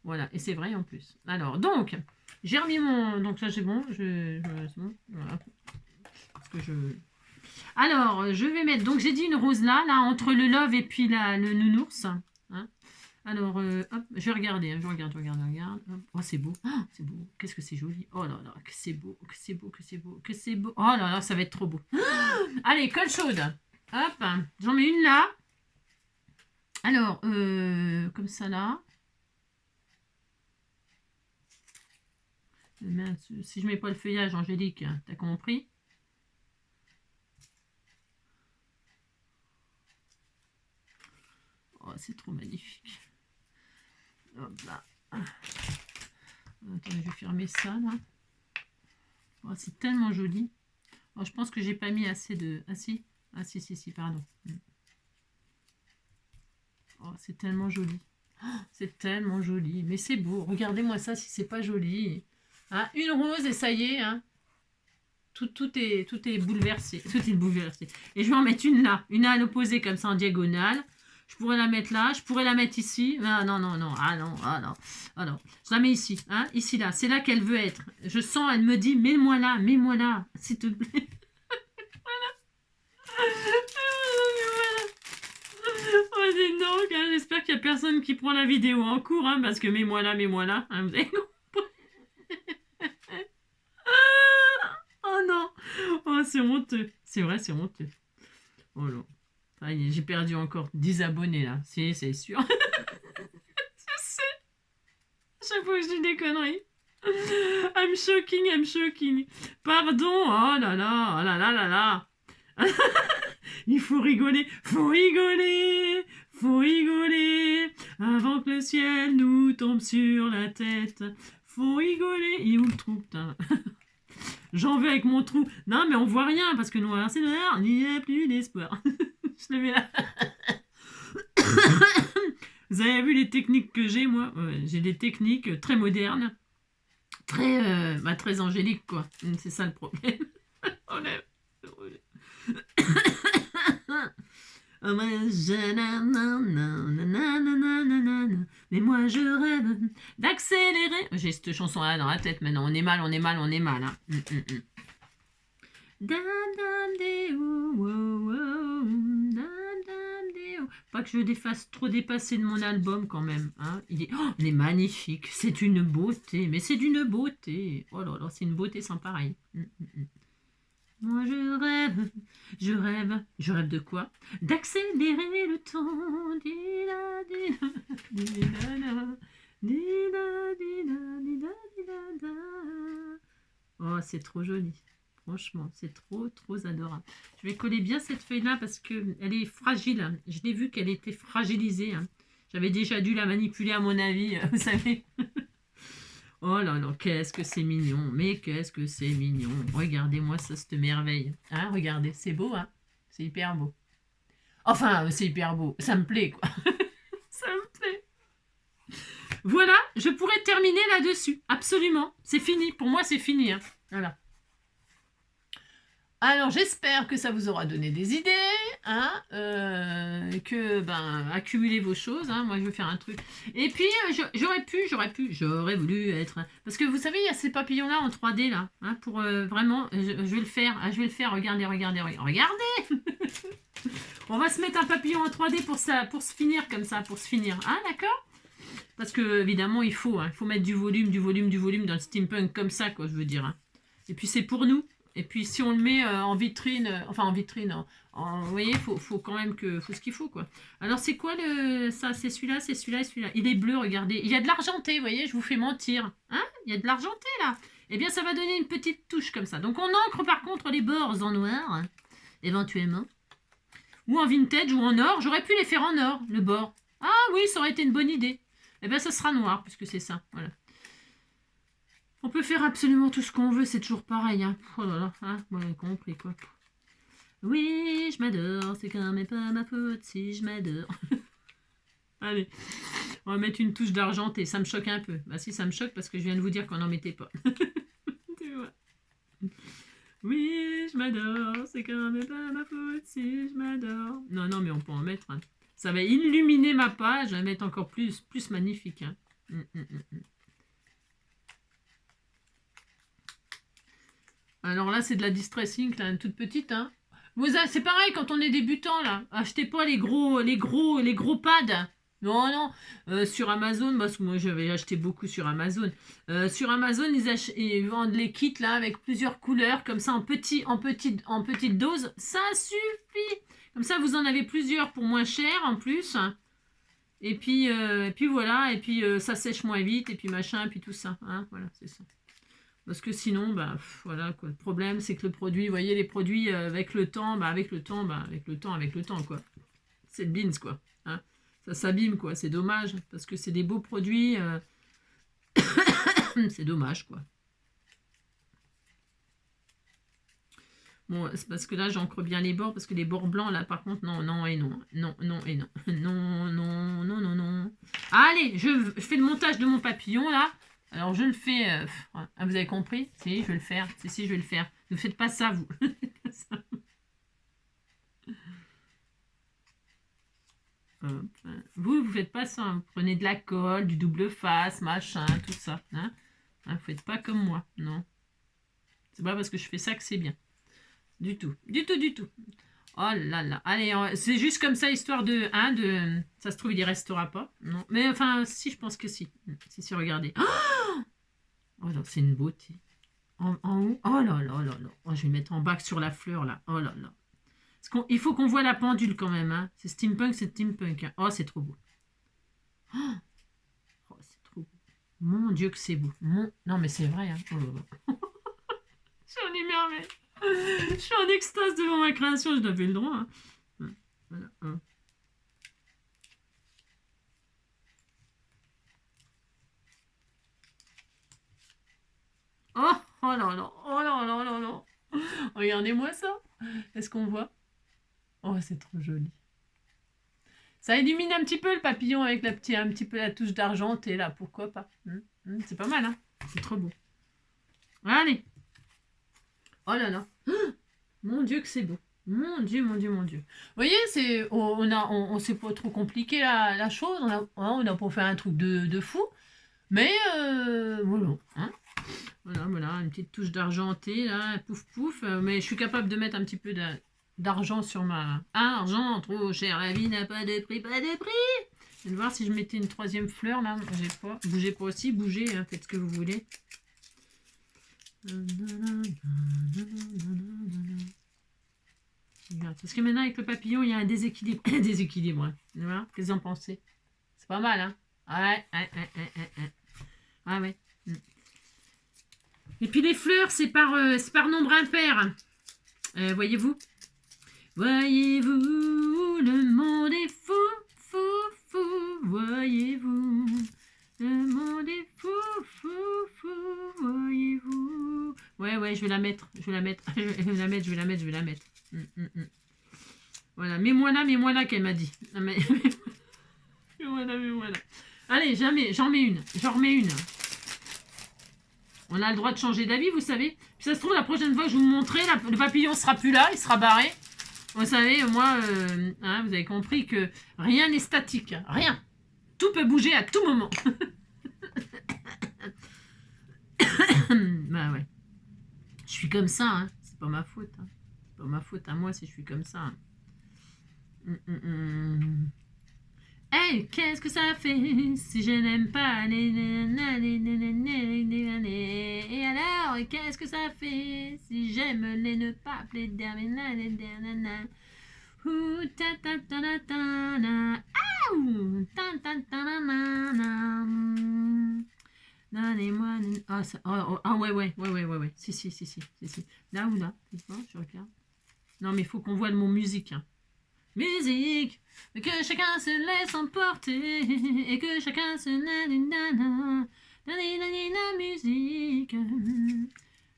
Voilà, et c'est vrai en plus. Alors, donc, j'ai remis mon... Donc ça, c'est bon. C'est bon. Voilà. Parce que Alors, je vais mettre... Donc, j'ai dit une rose là, entre le love et puis le nounours. Hein. Alors, hop, je vais regarder, hein, je regarde. Oh, c'est beau, c'est beau. Qu'est-ce que c'est joli. Oh là là, que c'est beau. Oh là là, ça va être trop beau. Allez, colle chaude. Hop, j'en mets une là. Alors, comme ça là. Si je mets pas le feuillage, Angélique, hein, t'as compris? Oh, c'est trop magnifique. Hop là. Attends, je vais fermer ça là. Oh, c'est tellement joli. Oh, je pense que j'ai pas mis assez de... Ah si, pardon. Oh, c'est tellement joli. Oh, c'est tellement joli. Mais c'est beau. Regardez-moi ça si c'est pas joli. Hein, une rose et ça y est. Hein. Tout est bouleversé. Tout est bouleversé. Et je vais en mettre une là. Une à l'opposé comme ça en diagonale. Je pourrais la mettre là, je pourrais la mettre ici. Ah non. Alors, je la mets ici, hein, ici là. C'est là qu'elle veut être. Je sens, elle me dit, mets-moi là, s'il te plaît. Voilà. Oh, dis donc, hein, j'espère qu'il n'y a personne qui prend la vidéo en cours, hein, parce que mets-moi là. Hein, vous avez compris. Oh non. Oh, c'est honteux. C'est vrai, c'est honteux. Oh non. J'ai perdu encore 10 abonnés là, si, c'est sûr. Je sais. À chaque fois que je dis des conneries. I'm shocking. Pardon, oh là là. Il faut rigoler. Avant que le ciel nous tombe sur la tête. Faut rigoler. Il est où le trou, putain? J'en veux avec mon trou. Non, mais on voit rien parce que noir, c'est noir. Il n'y a plus d'espoir. Je le mets là. Vous avez vu les techniques que j'ai, moi? J'ai des techniques très modernes, très angéliques, quoi. C'est ça le problème. Mais moi je rêve d'accélérer. J'ai cette chanson là dans la tête maintenant. On est mal. Hein. Pas que je trop dépasser de mon album quand même. Hein. Il est magnifique. C'est une beauté. Mais c'est d'une beauté. Oh là là, c'est une beauté sans pareil. Moi je rêve de quoi? D'accélérer le temps. Oh, c'est trop joli. Franchement, c'est trop adorable. Je vais coller bien cette feuille-là parce qu'elle est fragile. Je l'ai vu qu'elle était fragilisée. Hein. J'avais déjà dû la manipuler à mon avis, vous savez. Oh là là, qu'est-ce que c'est mignon. Mais qu'est-ce que c'est mignon. Regardez-moi ça, cette merveille. Hein, regardez, c'est beau, hein. C'est hyper beau. Enfin, c'est hyper beau. Ça me plaît, quoi. Ça me plaît. Voilà, je pourrais terminer là-dessus. Absolument. C'est fini. Pour moi, c'est fini. Hein. Voilà. Alors, j'espère que ça vous aura donné des idées. hein, que ben, accumuler vos choses. Hein, moi, je veux faire un truc. Et puis, j'aurais voulu être... Parce que vous savez, il y a ces papillons-là en 3D, là. Hein, pour vraiment... Je vais le faire. Je vais le faire. Regardez. On va se mettre un papillon en 3D pour se finir comme ça. Pour se finir. Hein, d'accord? Parce que, évidemment, il faut mettre du volume dans le steampunk comme ça, quoi, je veux dire. Hein. Et puis, c'est pour nous. Et puis, si on le met en vitrine, vous voyez, faut quand même faut ce qu'il faut, quoi. Alors, c'est quoi ça? C'est celui-là, et celui-là. Il est bleu, regardez. Il y a de l'argenté, vous voyez, je vous fais mentir. Hein? Il y a de l'argenté, là. Eh bien, ça va donner une petite touche comme ça. Donc, on encre, par contre, les bords en noir, hein, éventuellement. Ou en vintage, ou en or. J'aurais pu les faire en or, le bord. Ah oui, ça aurait été une bonne idée. Eh bien, ça sera noir, puisque c'est ça. Voilà. On peut faire absolument tout ce qu'on veut, c'est toujours pareil. Hein. Oh là là, hein, vous avez compris, quoi. Oui, je m'adore, c'est quand même pas ma faute si je m'adore. Allez, on va mettre une touche d'argenté. Ça me choque un peu. Bah si, ça me choque parce que je viens de vous dire qu'on n'en mettait pas. Tu vois. Oui, je m'adore, c'est quand même pas ma faute si je m'adore. Non, mais on peut en mettre. Hein. Ça va illuminer ma page, va mettre encore plus magnifique. Hein. Alors là, c'est de la distress ink, là, toute petite. Hein. C'est pareil quand on est débutant, là. Achetez pas les gros pads. Non. Sur Amazon, parce que moi j'avais acheté beaucoup sur Amazon. Sur Amazon, ils vendent les kits là avec plusieurs couleurs, comme ça en petite dose. Ça suffit. Comme ça, vous en avez plusieurs pour moins cher en plus. Et puis voilà, et puis ça sèche moins vite, et puis machin, et puis tout ça. Hein, voilà, c'est ça. Parce que sinon, bah voilà quoi. Le problème, c'est que le produit, vous voyez, les produits avec le temps, quoi. C'est le beans, quoi. Hein. Ça s'abîme, quoi. C'est dommage, parce que c'est des beaux produits. C'est dommage, quoi. Bon, c'est parce que là, j'encre bien les bords, parce que les bords blancs, là, par contre, non et non. Non et non. Non. Allez, je fais le montage de mon papillon, là. Alors, je le fais... vous avez compris? Si, je vais le faire. Si, je vais le faire. Ne faites pas ça, vous. Vous faites pas ça. Hein. Prenez de la colle, du double face, machin, tout ça. Hein, vous faites pas comme moi. Non. C'est pas parce que je fais ça que c'est bien. Du tout. Oh là là. Allez, c'est juste comme ça, histoire de... ça se trouve, il y restera pas. Non. Mais enfin, si, je pense que si. Si, regardez. Oh là, c'est une beauté. En haut. Oh là là. Oh, je vais mettre en bas sur la fleur, là. Oh là là. Il faut qu'on voit la pendule quand même. Hein. C'est steampunk. Hein. Oh, c'est trop beau. Oh, c'est trop beau. Mon Dieu que c'est beau. Non, mais c'est vrai. Hein. Oh là là. Je suis en émerveille. Je suis en extase devant ma création. Je n'avais le droit. Hein. Voilà. Oh là là. Regardez-moi ça. Est-ce qu'on voit? Oh, c'est trop joli. Ça illumine un petit peu le papillon avec un petit peu la touche d'argenté là, pourquoi pas. C'est pas mal, hein. C'est trop beau. Allez. Oh là là. Mon Dieu que c'est beau. Mon Dieu. Vous voyez, c'est pas trop compliqué la chose. On a pas fait un truc de fou. Mais voilà. Hein. Voilà, une petite touche d'argenté là, pouf. Mais je suis capable de mettre un petit peu d'argent sur ma... Argent, trop cher, la vie n'a pas de prix. Je vais voir si je mettais une troisième fleur, là. Bougez pas aussi, bougez, hein, faites ce que vous voulez. Parce que maintenant, avec le papillon, il y a un déséquilibre. Déséquilibre, hein. Voilà. Qu'est-ce que vous en pensez? C'est pas mal, hein. Ouais. Et puis les fleurs, c'est par nombre impair. Voyez-vous? Voyez-vous, le monde est fou. Voyez-vous, le monde est fou. Voyez-vous. Ouais, je vais la mettre. Voilà, mets-moi là, qu'elle m'a dit. Mets-moi là. Allez, j'en remets une. On a le droit de changer d'avis, vous savez. Puis ça se trouve, la prochaine fois que je vous montrerai, le papillon sera plus là, il sera barré. Vous savez, moi, hein, vous avez compris que rien n'est statique. Rien. Tout peut bouger à tout moment. Bah ouais. Je suis comme ça, hein. C'est pas ma faute. Hein. C'est pas ma faute à moi si je suis comme ça. Hey, qu'est-ce que ça fait si je n'aime pas les... Et alors, qu'est-ce que ça fait si j'aime les ne pas les donnez-moi... Ah ouais. Si. Là ou là, je regarde. Non, mais il faut qu'on voit le mot musique. Hein. Musique, que chacun se laisse emporter et que chacun se la musique,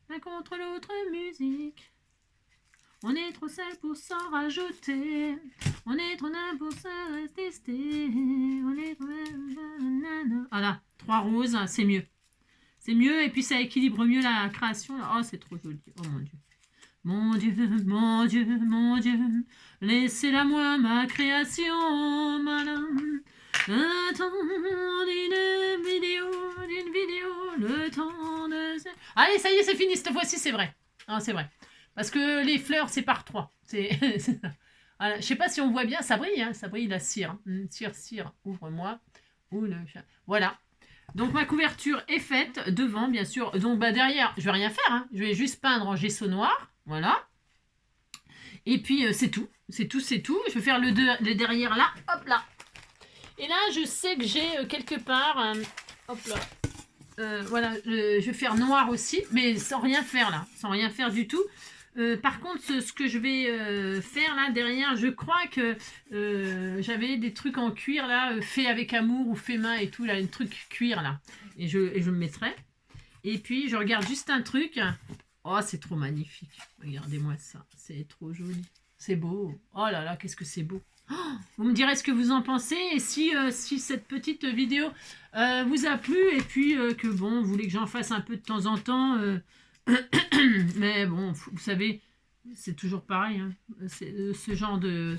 l'un contre l'autre musique. On est trop seul pour s'en rajouter, on est trop nain pour se tester, on est trop... Voilà, 3 roses, c'est mieux. C'est mieux et puis ça équilibre mieux la création. Oh, c'est trop joli, oh mon Dieu. Mon Dieu, laissez-la moi ma création, madame. Attends d'une vidéo, le temps de... Allez, ça y est, c'est fini, cette fois-ci, c'est vrai. Non, c'est vrai. Parce que les fleurs, c'est par 3. Voilà. Je sais pas si on voit bien, ça brille, hein, ça brille la cire. Cire, ouvre-moi. Voilà. Donc ma couverture est faite, devant, bien sûr. Donc derrière, je vais rien faire, hein. Je vais juste peindre en gesso noir. Voilà. Et puis, c'est tout. C'est tout. Je vais faire le derrière là. Hop là. Et là, je sais que j'ai quelque part... hop là. Voilà. Je vais faire noir aussi. Mais sans rien faire là. Sans rien faire du tout. Par contre, ce que je vais faire là derrière, je crois que j'avais des trucs en cuir là, fait avec amour ou fait main et tout. Là, un truc cuir là. Et je me mettrai. Et puis, je regarde juste un truc... Oh, c'est trop magnifique. Regardez-moi ça. C'est trop joli. C'est beau. Oh là là, qu'est-ce que c'est beau. Oh, vous me direz ce que vous en pensez. Et si cette petite vidéo vous a plu et puis que bon, vous voulez que j'en fasse un peu de temps en temps. Mais bon, vous savez, c'est toujours pareil. Hein. Ce genre de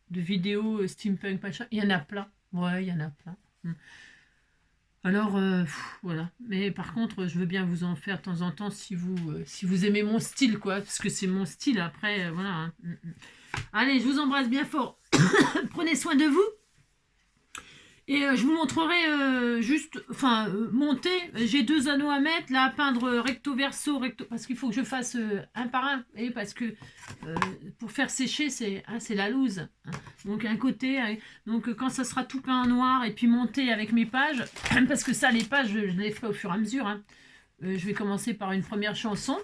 vidéos steampunk, machin. Il y en a plein. Ouais, il y en a plein. Alors, voilà. Mais par contre, je veux bien vous en faire de temps en temps si vous aimez mon style, quoi. Parce que c'est mon style, après, voilà. Hein. Allez, je vous embrasse bien fort. Prenez soin de vous. Et je vous montrerai juste, monter. J'ai 2 anneaux à mettre, là, à peindre recto verso, parce qu'il faut que je fasse un par un. Et parce que pour faire sécher, c'est la loose. Hein. Donc un côté, donc quand ça sera tout peint en noir et puis monter avec mes pages, parce que ça, les pages, je les ferai au fur et à mesure. Hein. Je vais commencer par une première chanson.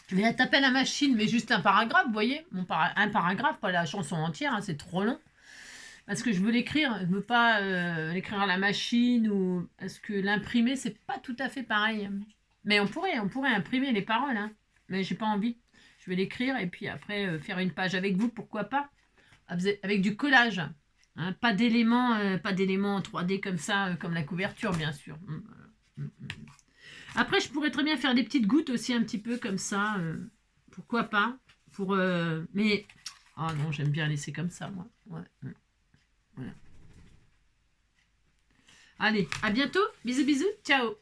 Je vais la taper à la machine, mais juste un paragraphe, vous voyez, un paragraphe, pas la chanson entière, hein, c'est trop long. Parce que je veux l'écrire, je ne veux pas l'écrire à la machine ou parce que l'imprimer, c'est pas tout à fait pareil. Mais on pourrait imprimer les paroles, hein. Mais j'ai pas envie. Je vais l'écrire et puis après faire une page avec vous, pourquoi pas, avec du collage. Hein, pas d'éléments en 3D comme ça, comme la couverture, bien sûr. Après, je pourrais très bien faire des petites gouttes aussi un petit peu comme ça. Pourquoi pas. Mais, oh non, j'aime bien laisser comme ça, moi. Ouais. Voilà. Allez, à bientôt. Bisous, ciao.